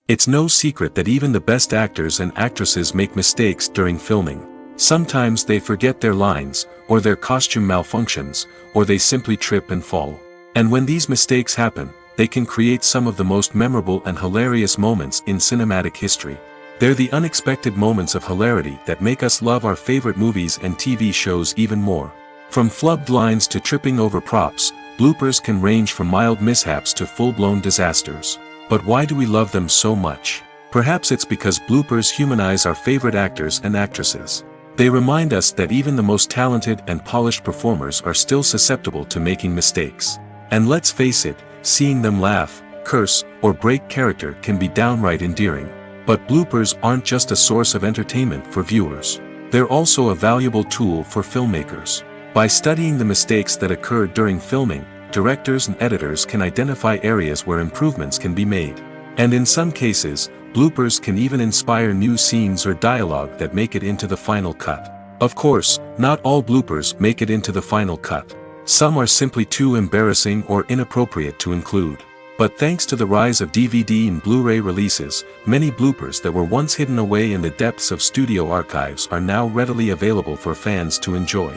It's no secret that even the best actors and actresses make mistakes during filming. Sometimes they forget their lines, or their costume malfunctions, or they simply trip and fall. And when these mistakes happen, they can create some of the most memorable and hilarious moments in cinematic history. They're the unexpected moments of hilarity that make us love our favorite movies and TV shows even more. From flubbed lines to tripping over props, bloopers can range from mild mishaps to full-blown disasters. But why do we love them so much? Perhaps it's because bloopers humanize our favorite actors and actresses. They remind us that even the most talented and polished performers are still susceptible to making mistakes. And let's face it, seeing them laugh, curse, or break character can be downright endearing. But bloopers aren't just a source of entertainment for viewers. They're also a valuable tool for filmmakers. By studying the mistakes that occur during filming, directors and editors can identify areas where improvements can be made. And in some cases, bloopers can even inspire new scenes or dialogue that make it into the final cut. Of course, not all bloopers make it into the final cut. Some are simply too embarrassing or inappropriate to include. But thanks to the rise of DVD and Blu-ray releases, many bloopers that were once hidden away in the depths of studio archives are now readily available for fans to enjoy.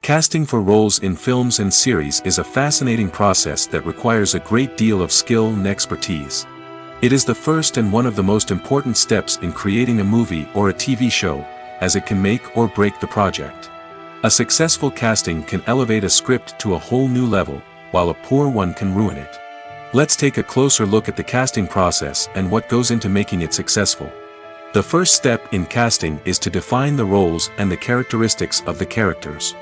Casting for roles in films and series is a fascinating process that requires a great deal of skill and expertise. It is the first and one of the most important steps in creating a movie or a TV show, as it can make or break the project. A successful casting can elevate a script to a whole new level, while a poor one can ruin it. Let's take a closer look at the casting process and what goes into making it successful. The first step in casting is to define the roles and the characteristics of the characters.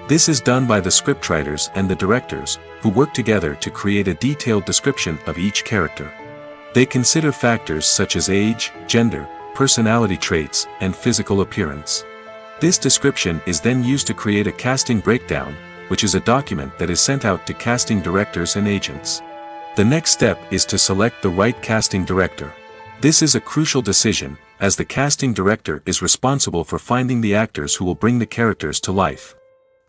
This is done by the scriptwriters and the directors, who work together to create a detailed description of each character. They consider factors such as age, gender, personality traits, and physical appearance. This description is then used to create a casting breakdown, which is a document that is sent out to casting directors and agents. The next step is to select the right casting director. This is a crucial decision, as the casting director is responsible for finding the actors who will bring the characters to life.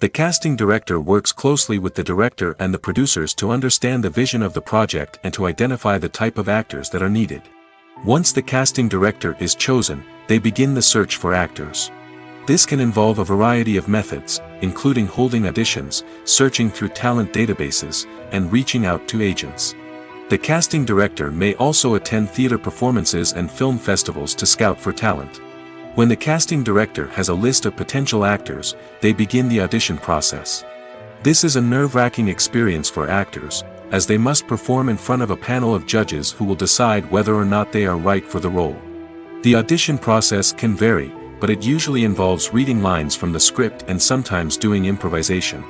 The casting director works closely with the director and the producers to understand the vision of the project and to identify the type of actors that are needed. Once the casting director is chosen, they begin the search for actors. This can involve a variety of methods, including holding auditions, searching through talent databases, and reaching out to agents. The casting director may also attend theater performances and film festivals to scout for talent. When the casting director has a list of potential actors, they begin the audition process. This is a nerve-wracking experience for actors, as they must perform in front of a panel of judges who will decide whether or not they are right for the role. The audition process can vary, but it usually involves reading lines from the script and sometimes doing improvisation.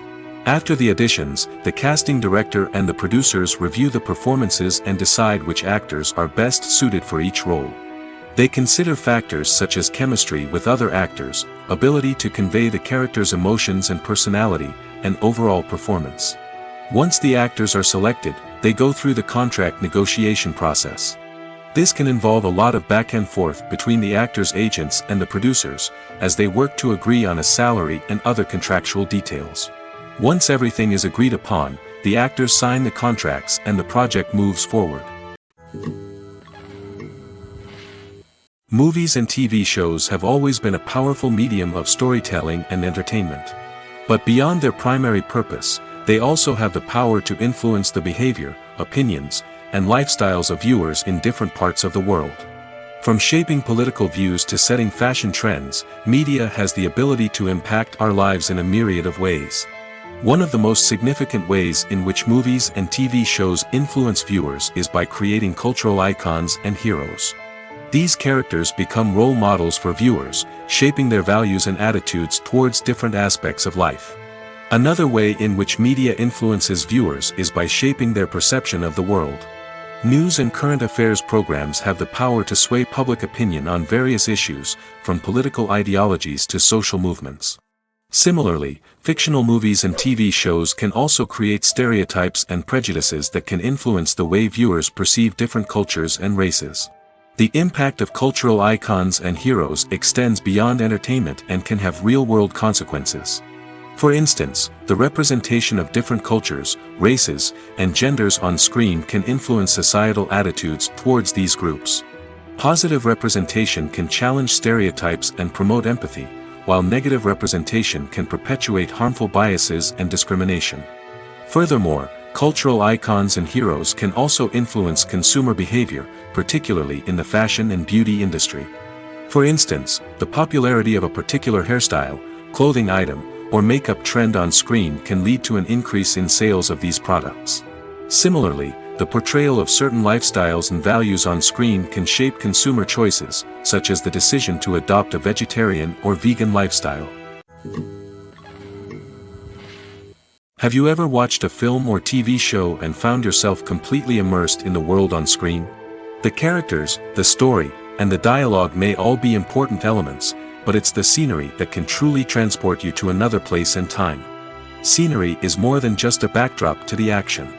After the auditions, the casting director and the producers review the performances and decide which actors are best suited for each role. They consider factors such as chemistry with other actors, ability to convey the character's emotions and personality, and overall performance. Once the actors are selected, they go through the contract negotiation process. This can involve a lot of back and forth between the actors' agents and the producers, as they work to agree on a salary and other contractual details. Once everything is agreed upon, the actors sign the contracts and the project moves forward. Movies and TV shows have always been a powerful medium of storytelling and entertainment. But beyond their primary purpose, they also have the power to influence the behavior, opinions, and lifestyles of viewers in different parts of the world. From shaping political views to setting fashion trends, media has the ability to impact our lives in a myriad of ways. One of the most significant ways in which movies and TV shows influence viewers is by creating cultural icons and heroes. These characters become role models for viewers, shaping their values and attitudes towards different aspects of life. Another way in which media influences viewers is by shaping their perception of the world. News and current affairs programs have the power to sway public opinion on various issues, from political ideologies to social movements. Similarly, fictional movies and TV shows can also create stereotypes and prejudices that can influence the way viewers perceive different cultures and races. The impact of cultural icons and heroes extends beyond entertainment and can have real-world consequences. For instance, the representation of different cultures, races, and genders on screen can influence societal attitudes towards these groups. Positive representation can challenge stereotypes and promote empathy, while negative representation can perpetuate harmful biases and discrimination. Furthermore, cultural icons and heroes can also influence consumer behavior, particularly in the fashion and beauty industry. For instance, the popularity of a particular hairstyle, clothing item, or makeup trend on screen can lead to an increase in sales of these products. Similarly, the portrayal of certain lifestyles and values on screen can shape consumer choices, such as the decision to adopt a vegetarian or vegan lifestyle. Have you ever watched a film or TV show and found yourself completely immersed in the world on screen? The characters, the story, and the dialogue may all be important elements, but it's the scenery that can truly transport you to another place and time. Scenery is more than just a backdrop to the action.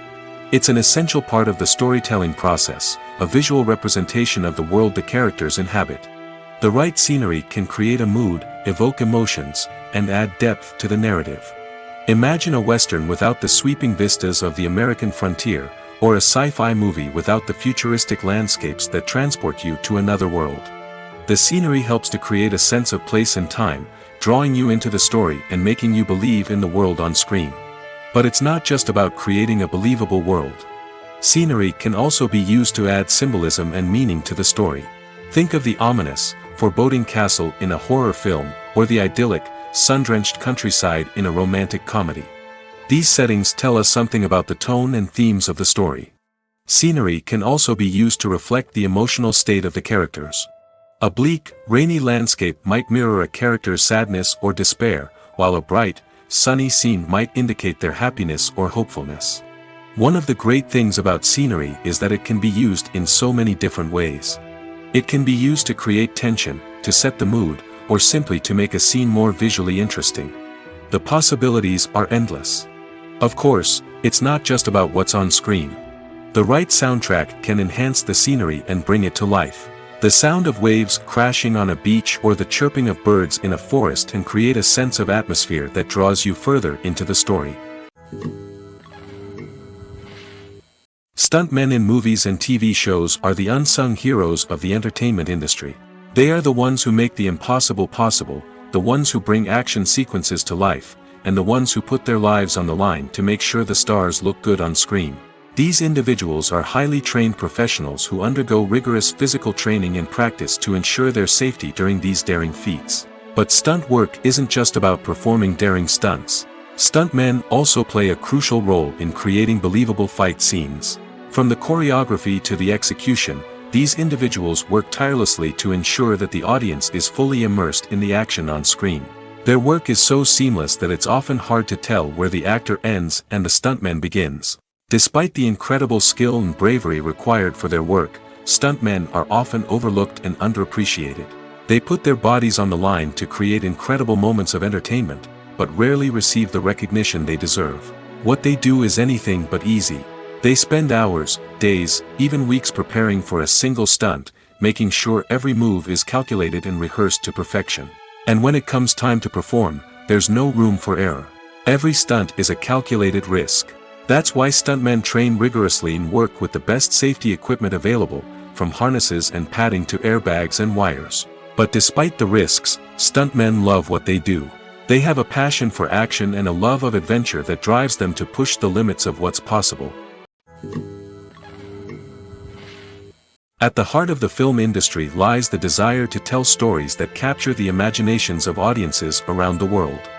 It's an essential part of the storytelling process, a visual representation of the world the characters inhabit. The right scenery can create a mood, evoke emotions, and add depth to the narrative. Imagine a Western without the sweeping vistas of the American frontier, or a sci-fi movie without the futuristic landscapes that transport you to another world. The scenery helps to create a sense of place and time, drawing you into the story and making you believe in the world on screen. But it's not just about creating a believable world. Scenery can also be used to add symbolism and meaning to the story. Think of the ominous, foreboding castle in a horror film, or the idyllic, sun-drenched countryside in a romantic comedy. These settings tell us something about the tone and themes of the story. Scenery can also be used to reflect the emotional state of the characters. A bleak, rainy landscape might mirror a character's sadness or despair, while a bright, sunny scene might indicate their happiness or hopefulness. One of the great things about scenery is that it can be used in so many different ways. It can be used to create tension, to set the mood, or simply to make a scene more visually interesting. The possibilities are endless. Of course, it's not just about what's on screen. The right soundtrack can enhance the scenery and bring it to life. The sound of waves crashing on a beach or the chirping of birds in a forest can create a sense of atmosphere that draws you further into the story. Stuntmen in movies and TV shows are the unsung heroes of the entertainment industry. They are the ones who make the impossible possible, the ones who bring action sequences to life, and the ones who put their lives on the line to make sure the stars look good on screen. These individuals are highly trained professionals who undergo rigorous physical training and practice to ensure their safety during these daring feats. But stunt work isn't just about performing daring stunts. Stuntmen also play a crucial role in creating believable fight scenes. From the choreography to the execution, these individuals work tirelessly to ensure that the audience is fully immersed in the action on screen. Their work is so seamless that it's often hard to tell where the actor ends and the stuntman begins. Despite the incredible skill and bravery required for their work, stuntmen are often overlooked and underappreciated. They put their bodies on the line to create incredible moments of entertainment, but rarely receive the recognition they deserve. What they do is anything but easy. They spend hours, days, even weeks preparing for a single stunt, making sure every move is calculated and rehearsed to perfection. And when it comes time to perform, there's no room for error. Every stunt is a calculated risk. That's why stuntmen train rigorously and work with the best safety equipment available, from harnesses and padding to airbags and wires. But despite the risks, stuntmen love what they do. They have a passion for action and a love of adventure that drives them to push the limits of what's possible. At the heart of the film industry lies the desire to tell stories that capture the imaginations of audiences around the world.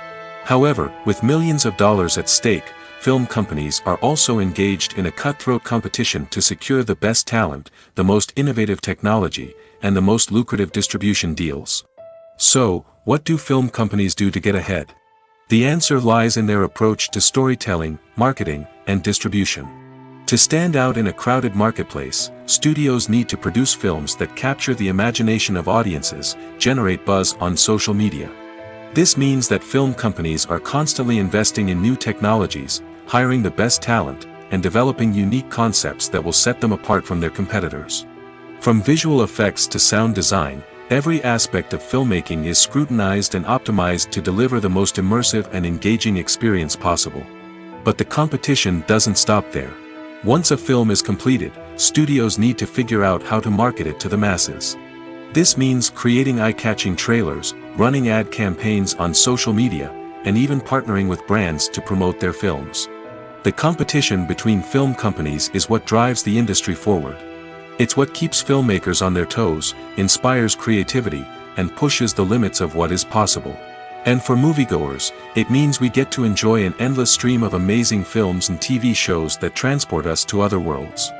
However, with millions of dollars at stake, film companies are also engaged in a cutthroat competition to secure the best talent, the most innovative technology, and the most lucrative distribution deals. So, what do film companies do to get ahead? The answer lies in their approach to storytelling, marketing, and distribution. To stand out in a crowded marketplace, studios need to produce films that capture the imagination of audiences, generate buzz on social media. This means that film companies are constantly investing in new technologies, hiring the best talent, and developing unique concepts that will set them apart from their competitors. From visual effects to sound design, every aspect of filmmaking is scrutinized and optimized to deliver the most immersive and engaging experience possible. But the competition doesn't stop there. Once a film is completed, studios need to figure out how to market it to the masses. This means creating eye-catching trailers, running ad campaigns on social media, and even partnering with brands to promote their films. The competition between film companies is what drives the industry forward. It's what keeps filmmakers on their toes, inspires creativity, and pushes the limits of what is possible. And for moviegoers, it means we get to enjoy an endless stream of amazing films and TV shows that transport us to other worlds.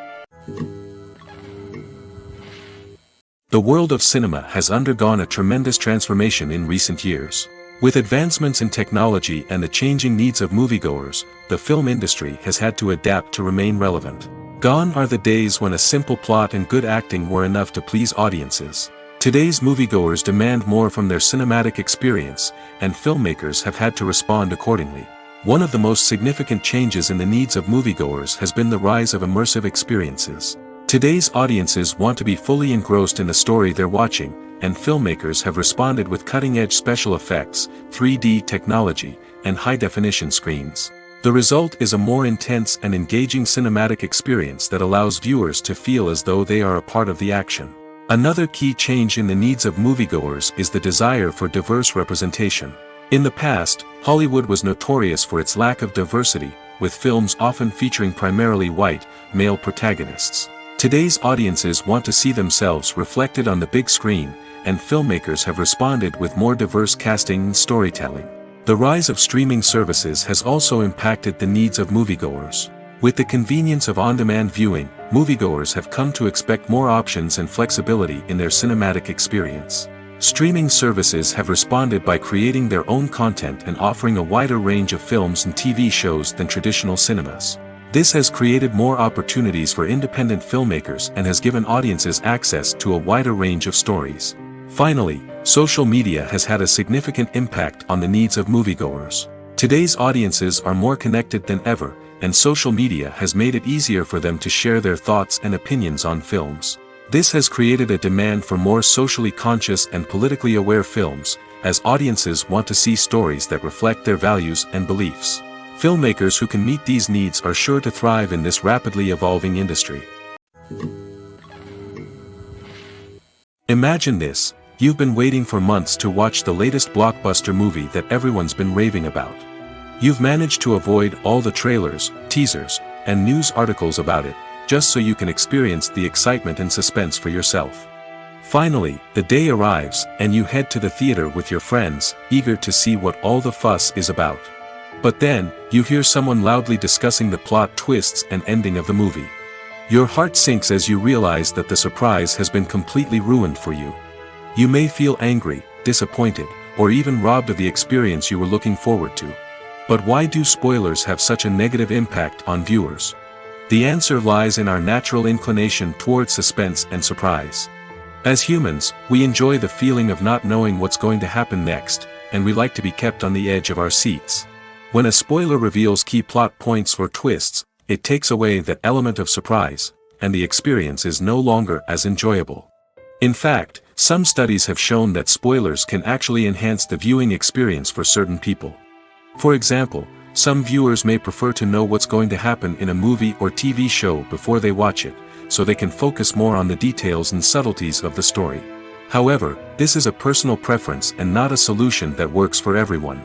The world of cinema has undergone a tremendous transformation in recent years. With advancements in technology and the changing needs of moviegoers, the film industry has had to adapt to remain relevant. Gone are the days when a simple plot and good acting were enough to please audiences. Today's moviegoers demand more from their cinematic experience, and filmmakers have had to respond accordingly. One of the most significant changes in the needs of moviegoers has been the rise of immersive experiences. Today's audiences want to be fully engrossed in the story they're watching, and filmmakers have responded with cutting-edge special effects, 3D technology, and high-definition screens. The result is a more intense and engaging cinematic experience that allows viewers to feel as though they are a part of the action. Another key change in the needs of moviegoers is the desire for diverse representation. In the past, Hollywood was notorious for its lack of diversity, with films often featuring primarily white, male protagonists. Today's audiences want to see themselves reflected on the big screen, and filmmakers have responded with more diverse casting and storytelling. The rise of streaming services has also impacted the needs of moviegoers. With the convenience of on-demand viewing, moviegoers have come to expect more options and flexibility in their cinematic experience. Streaming services have responded by creating their own content and offering a wider range of films and TV shows than traditional cinemas. This has created more opportunities for independent filmmakers and has given audiences access to a wider range of stories. Finally, social media has had a significant impact on the needs of moviegoers. Today's audiences are more connected than ever, and social media has made it easier for them to share their thoughts and opinions on films. This has created a demand for more socially conscious and politically aware films, as audiences want to see stories that reflect their values and beliefs. Filmmakers who can meet these needs are sure to thrive in this rapidly evolving industry. Imagine this: you've been waiting for months to watch the latest blockbuster movie that everyone's been raving about. You've managed to avoid all the trailers, teasers, and news articles about it, just so you can experience the excitement and suspense for yourself. Finally, the day arrives, and you head to the theater with your friends, eager to see what all the fuss is about. But then, you hear someone loudly discussing the plot twists and ending of the movie. Your heart sinks as you realize that the surprise has been completely ruined for you. You may feel angry, disappointed, or even robbed of the experience you were looking forward to. But why do spoilers have such a negative impact on viewers? The answer lies in our natural inclination towards suspense and surprise. As humans, we enjoy the feeling of not knowing what's going to happen next, and we like to be kept on the edge of our seats. When a spoiler reveals key plot points or twists, it takes away that element of surprise, and the experience is no longer as enjoyable. In fact, some studies have shown that spoilers can actually enhance the viewing experience for certain people. For example, some viewers may prefer to know what's going to happen in a movie or TV show before they watch it, so they can focus more on the details and subtleties of the story. However, this is a personal preference and not a solution that works for everyone.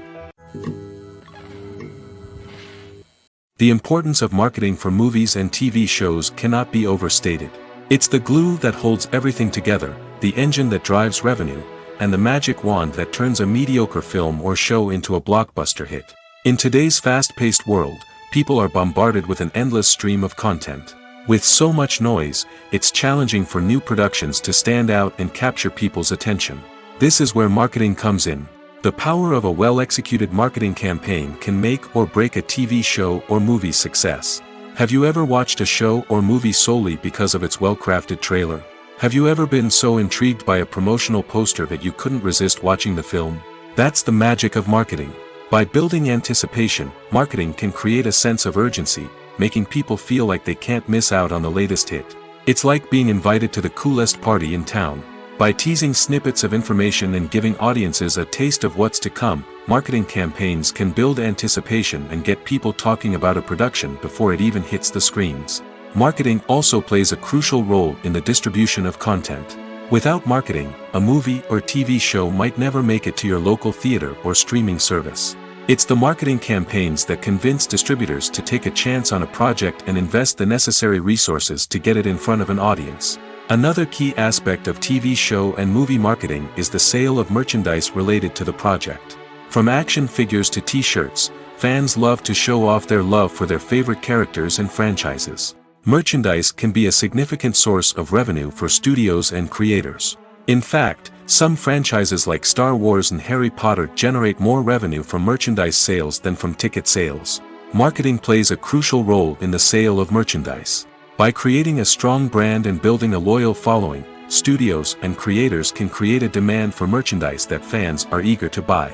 The importance of marketing for movies and TV shows cannot be overstated. It's the glue that holds everything together, the engine that drives revenue, and the magic wand that turns a mediocre film or show into a blockbuster hit. In today's fast-paced world, people are bombarded with an endless stream of content. With so much noise, it's challenging for new productions to stand out and capture people's attention. This is where marketing comes in. The power of a well-executed marketing campaign can make or break a TV show or movie's success. Have you ever watched a show or movie solely because of its well-crafted trailer? Have you ever been so intrigued by a promotional poster that you couldn't resist watching the film? That's the magic of marketing. By building anticipation, marketing can create a sense of urgency, making people feel like they can't miss out on the latest hit. It's like being invited to the coolest party in town. By teasing snippets of information and giving audiences a taste of what's to come, marketing campaigns can build anticipation and get people talking about a production before it even hits the screens. Marketing also plays a crucial role in the distribution of content. Without marketing, a movie or TV show might never make it to your local theater or streaming service. It's the marketing campaigns that convince distributors to take a chance on a project and invest the necessary resources to get it in front of an audience. Another key aspect of TV show and movie marketing is the sale of merchandise related to the project. From action figures to t-shirts, fans love to show off their love for their favorite characters and franchises. Merchandise can be a significant source of revenue for studios and creators. In fact, some franchises like Star Wars and Harry Potter generate more revenue from merchandise sales than from ticket sales. Marketing plays a crucial role in the sale of merchandise. By creating a strong brand and building a loyal following, studios and creators can create a demand for merchandise that fans are eager to buy.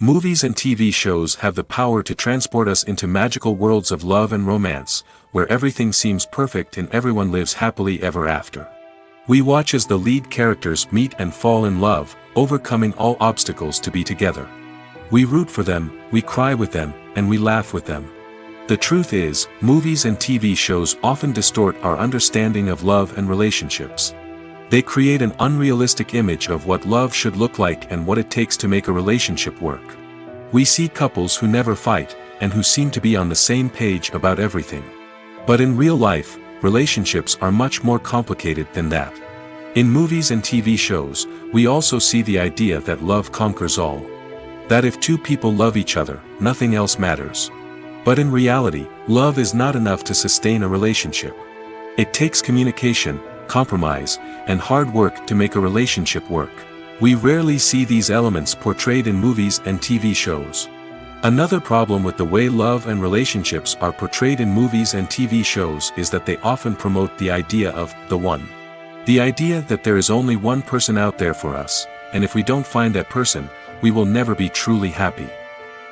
Movies and TV shows have the power to transport us into magical worlds of love and romance, where everything seems perfect and everyone lives happily ever after. We watch as the lead characters meet and fall in love, overcoming all obstacles to be together. We root for them, we cry with them, and we laugh with them. The truth is, movies and TV shows often distort our understanding of love and relationships. They create an unrealistic image of what love should look like and what it takes to make a relationship work. We see couples who never fight, and who seem to be on the same page about everything. But in real life, relationships are much more complicated than that. In movies and TV shows, we also see the idea that love conquers all. That if two people love each other, nothing else matters. But in reality, love is not enough to sustain a relationship. It takes communication, compromise, and hard work to make a relationship work. We rarely see these elements portrayed in movies and TV shows. Another problem with the way love and relationships are portrayed in movies and TV shows is that they often promote the idea of the one. The idea that there is only one person out there for us, and if we don't find that person, we will never be truly happy.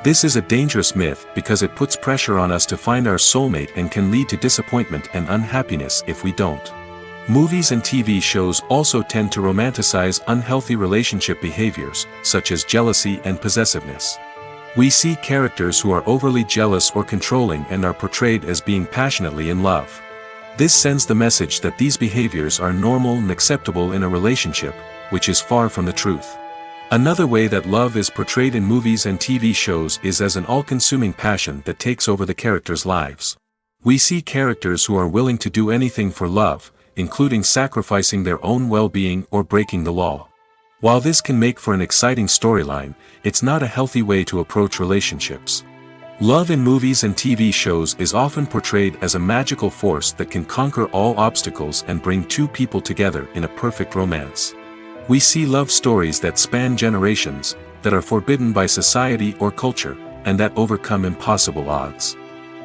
This is a dangerous myth because it puts pressure on us to find our soulmate and can lead to disappointment and unhappiness if we don't. Movies and TV shows also tend to romanticize unhealthy relationship behaviors, such as jealousy and possessiveness. We see characters who are overly jealous or controlling and are portrayed as being passionately in love. This sends the message that these behaviors are normal and acceptable in a relationship, which is far from the truth. Another way that love is portrayed in movies and TV shows is as an all-consuming passion that takes over the characters' lives. We see characters who are willing to do anything for love, including sacrificing their own well-being or breaking the law. While this can make for an exciting storyline, it's not a healthy way to approach relationships. Love in movies and TV shows is often portrayed as a magical force that can conquer all obstacles and bring two people together in a perfect romance. We see love stories that span generations, that are forbidden by society or culture, and that overcome impossible odds.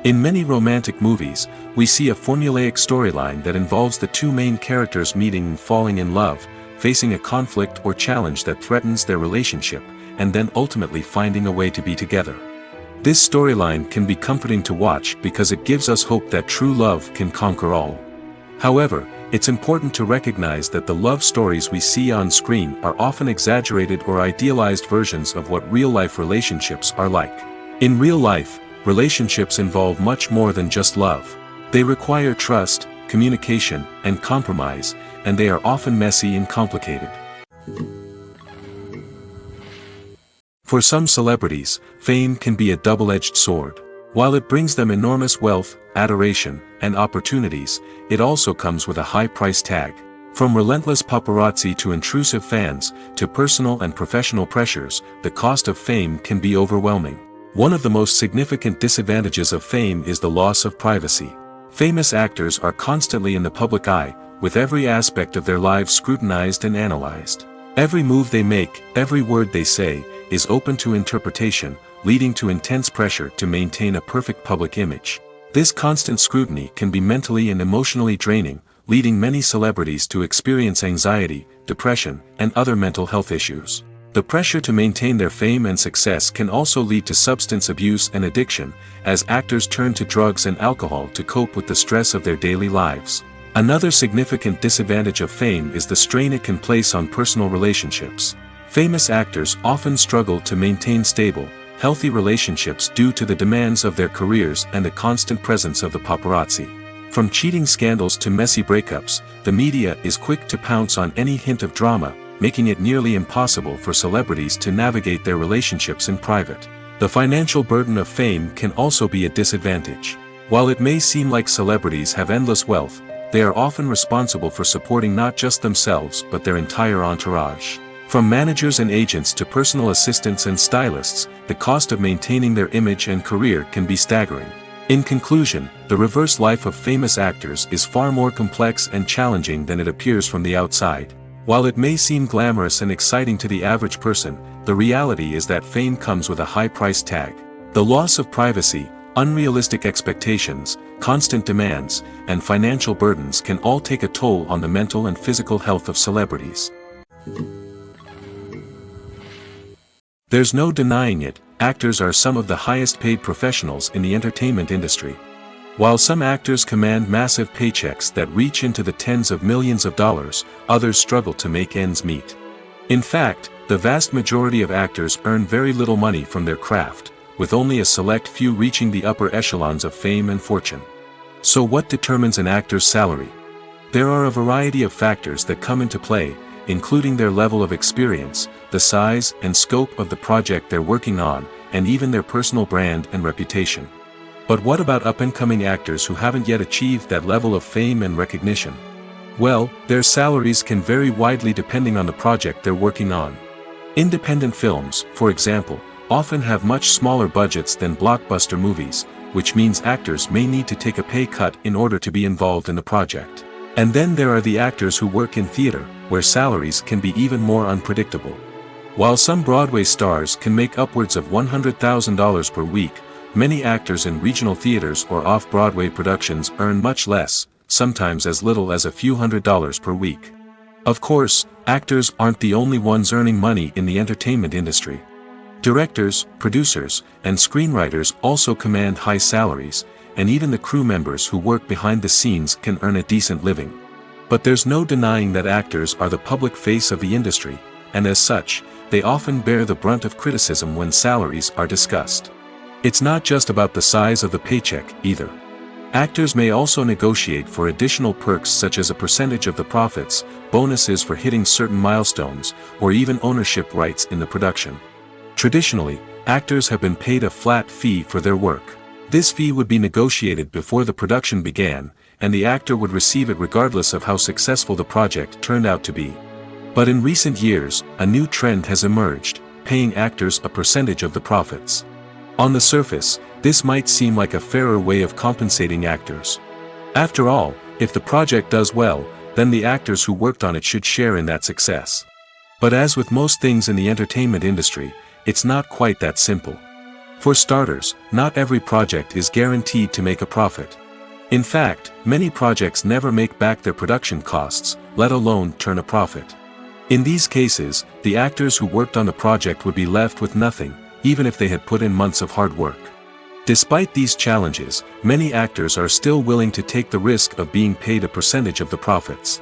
In many romantic movies, we see a formulaic storyline that involves the two main characters meeting and falling in love, facing a conflict or challenge that threatens their relationship, and then ultimately finding a way to be together. This storyline can be comforting to watch because it gives us hope that true love can conquer all. However, it's important to recognize that the love stories we see on screen are often exaggerated or idealized versions of what real-life relationships are like. In real life, relationships involve much more than just love. They require trust, communication, and compromise, and they are often messy and complicated. For some celebrities, fame can be a double-edged sword. While it brings them enormous wealth, adoration, and opportunities, it also comes with a high price tag. From relentless paparazzi to intrusive fans, to personal and professional pressures, the cost of fame can be overwhelming. One of the most significant disadvantages of fame is the loss of privacy. Famous actors are constantly in the public eye, with every aspect of their lives scrutinized and analyzed. Every move they make, every word they say, is open to interpretation, leading to intense pressure to maintain a perfect public image. This constant scrutiny can be mentally and emotionally draining, leading many celebrities to experience anxiety, depression, and other mental health issues. The pressure to maintain their fame and success can also lead to substance abuse and addiction, as actors turn to drugs and alcohol to cope with the stress of their daily lives. Another significant disadvantage of fame is the strain it can place on personal relationships. Famous actors often struggle to maintain stable, healthy relationships due to the demands of their careers and the constant presence of the paparazzi. From cheating scandals to messy breakups, the media is quick to pounce on any hint of drama, making it nearly impossible for celebrities to navigate their relationships in private. The financial burden of fame can also be a disadvantage. While it may seem like celebrities have endless wealth, they are often responsible for supporting not just themselves but their entire entourage. From managers and agents to personal assistants and stylists, the cost of maintaining their image and career can be staggering. In conclusion, the reverse life of famous actors is far more complex and challenging than it appears from the outside. While it may seem glamorous and exciting to the average person, the reality is that fame comes with a high price tag. The loss of privacy, unrealistic expectations, constant demands, and financial burdens can all take a toll on the mental and physical health of celebrities. There's no denying it, actors are some of the highest paid professionals in the entertainment industry. While some actors command massive paychecks that reach into the tens of millions of dollars, others struggle to make ends meet. In fact, the vast majority of actors earn very little money from their craft, with only a select few reaching the upper echelons of fame and fortune. So what determines an actor's salary? There are a variety of factors that come into play, including their level of experience, the size and scope of the project they're working on, and even their personal brand and reputation. But what about up-and-coming actors who haven't yet achieved that level of fame and recognition? Well, their salaries can vary widely depending on the project they're working on. Independent films, for example, often have much smaller budgets than blockbuster movies, which means actors may need to take a pay cut in order to be involved in the project. And then there are the actors who work in theater, where salaries can be even more unpredictable. While some Broadway stars can make upwards of $100,000 per week, many actors in regional theaters or off-Broadway productions earn much less, sometimes as little as a few $100s per week. Of course, actors aren't the only ones earning money in the entertainment industry. Directors, producers, and screenwriters also command high salaries, and even the crew members who work behind the scenes can earn a decent living. But there's no denying that actors are the public face of the industry, and as such, they often bear the brunt of criticism when salaries are discussed. It's not just about the size of the paycheck, either. Actors may also negotiate for additional perks such as a percentage of the profits, bonuses for hitting certain milestones, or even ownership rights in the production. Traditionally, actors have been paid a flat fee for their work. This fee would be negotiated before the production began, and the actor would receive it regardless of how successful the project turned out to be. But in recent years, a new trend has emerged, paying actors a percentage of the profits. On the surface, this might seem like a fairer way of compensating actors. After all, if the project does well, then the actors who worked on it should share in that success. But as with most things in the entertainment industry, it's not quite that simple. For starters, not every project is guaranteed to make a profit. In fact, many projects never make back their production costs, let alone turn a profit. In these cases, the actors who worked on the project would be left with nothing, even if they had put in months of hard work. Despite these challenges, many actors are still willing to take the risk of being paid a percentage of the profits.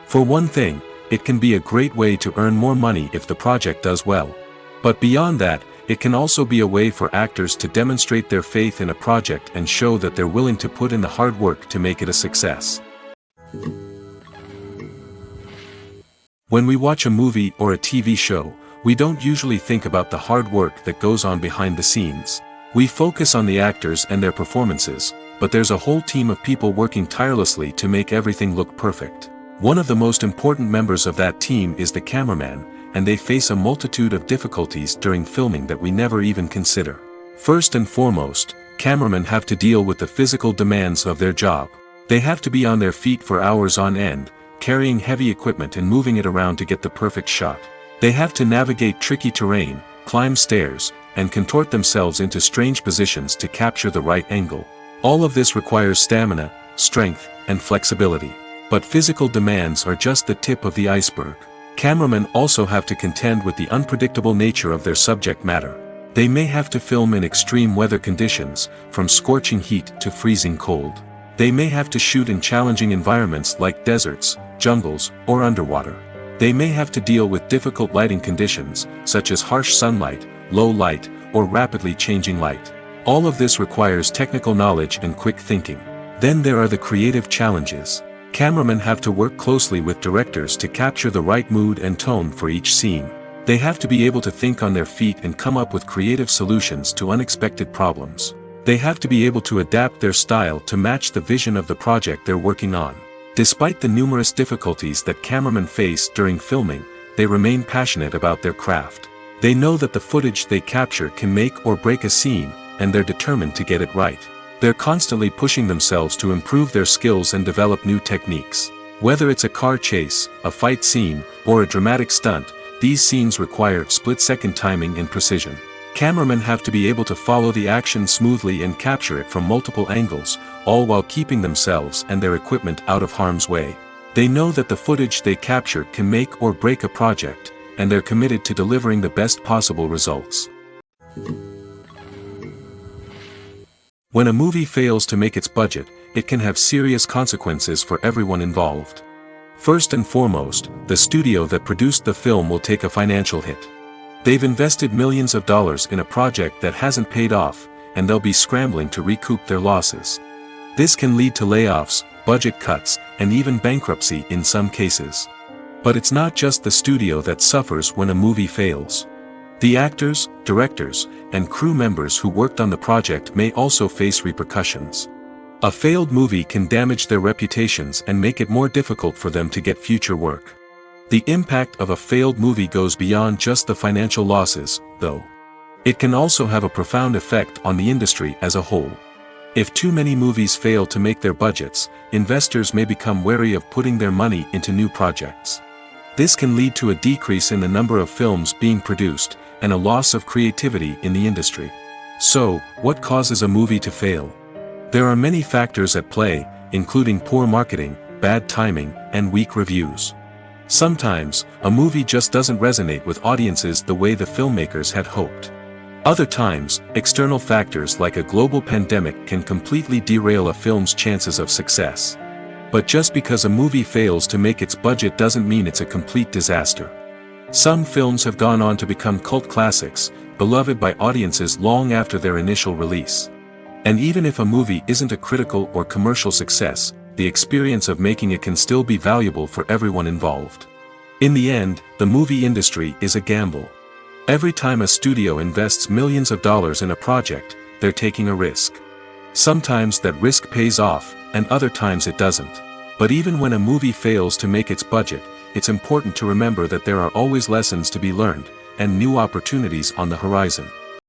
For one thing, it can be a great way to earn more money if the project does well. But beyond that, it can also be a way for actors to demonstrate their faith in a project and show that they're willing to put in the hard work to make it a success. When we watch a movie or a TV show, we don't usually think about the hard work that goes on behind the scenes. We focus on the actors and their performances, but there's a whole team of people working tirelessly to make everything look perfect. One of the most important members of that team is the cameraman, and they face a multitude of difficulties during filming that we never even consider. First and foremost, cameramen have to deal with the physical demands of their job. They have to be on their feet for hours on end, carrying heavy equipment and moving it around to get the perfect shot. They have to navigate tricky terrain, climb stairs, and contort themselves into strange positions to capture the right angle. All of this requires stamina, strength, and flexibility. But physical demands are just the tip of the iceberg. Cameramen also have to contend with the unpredictable nature of their subject matter. They may have to film in extreme weather conditions, from scorching heat to freezing cold. They may have to shoot in challenging environments like deserts, jungles, or underwater. They may have to deal with difficult lighting conditions, such as harsh sunlight, low light, or rapidly changing light. All of this requires technical knowledge and quick thinking. Then there are the creative challenges. Cameramen have to work closely with directors to capture the right mood and tone for each scene. They have to be able to think on their feet and come up with creative solutions to unexpected problems. They have to be able to adapt their style to match the vision of the project they're working on. Despite the numerous difficulties that cameramen face during filming, they remain passionate about their craft. They know that the footage they capture can make or break a scene, and they're determined to get it right. They're constantly pushing themselves to improve their skills and develop new techniques. Whether it's a car chase, a fight scene, or a dramatic stunt, these scenes require split-second timing and precision. Cameramen have to be able to follow the action smoothly and capture it from multiple angles, all while keeping themselves and their equipment out of harm's way. They know that the footage they capture can make or break a project, and they're committed to delivering the best possible results. When a movie fails to make its budget, it can have serious consequences for everyone involved. First and foremost, the studio that produced the film will take a financial hit. They've invested millions of dollars in a project that hasn't paid off, and they'll be scrambling to recoup their losses. This can lead to layoffs, budget cuts, and even bankruptcy in some cases. But it's not just the studio that suffers when a movie fails. The actors, directors, and crew members who worked on the project may also face repercussions. A failed movie can damage their reputations and make it more difficult for them to get future work. The impact of a failed movie goes beyond just the financial losses, though. It can also have a profound effect on the industry as a whole. If too many movies fail to make their budgets, investors may become wary of putting their money into new projects. This can lead to a decrease in the number of films being produced, and a loss of creativity in the industry. So, what causes a movie to fail? There are many factors at play, including poor marketing, bad timing, and weak reviews. Sometimes, a movie just doesn't resonate with audiences the way the filmmakers had hoped. Other times, external factors like a global pandemic can completely derail a film's chances of success. But just because a movie fails to make its budget doesn't mean it's a complete disaster. Some films have gone on to become cult classics, beloved by audiences long after their initial release. And even if a movie isn't a critical or commercial success, the experience of making it can still be valuable for everyone involved. In the end, the movie industry is a gamble. Every time a studio invests millions of dollars in a project, they're taking a risk. Sometimes that risk pays off, and other times it doesn't. But even when a movie fails to make its budget, it's important to remember that there are always lessons to be learned, and new opportunities on the horizon.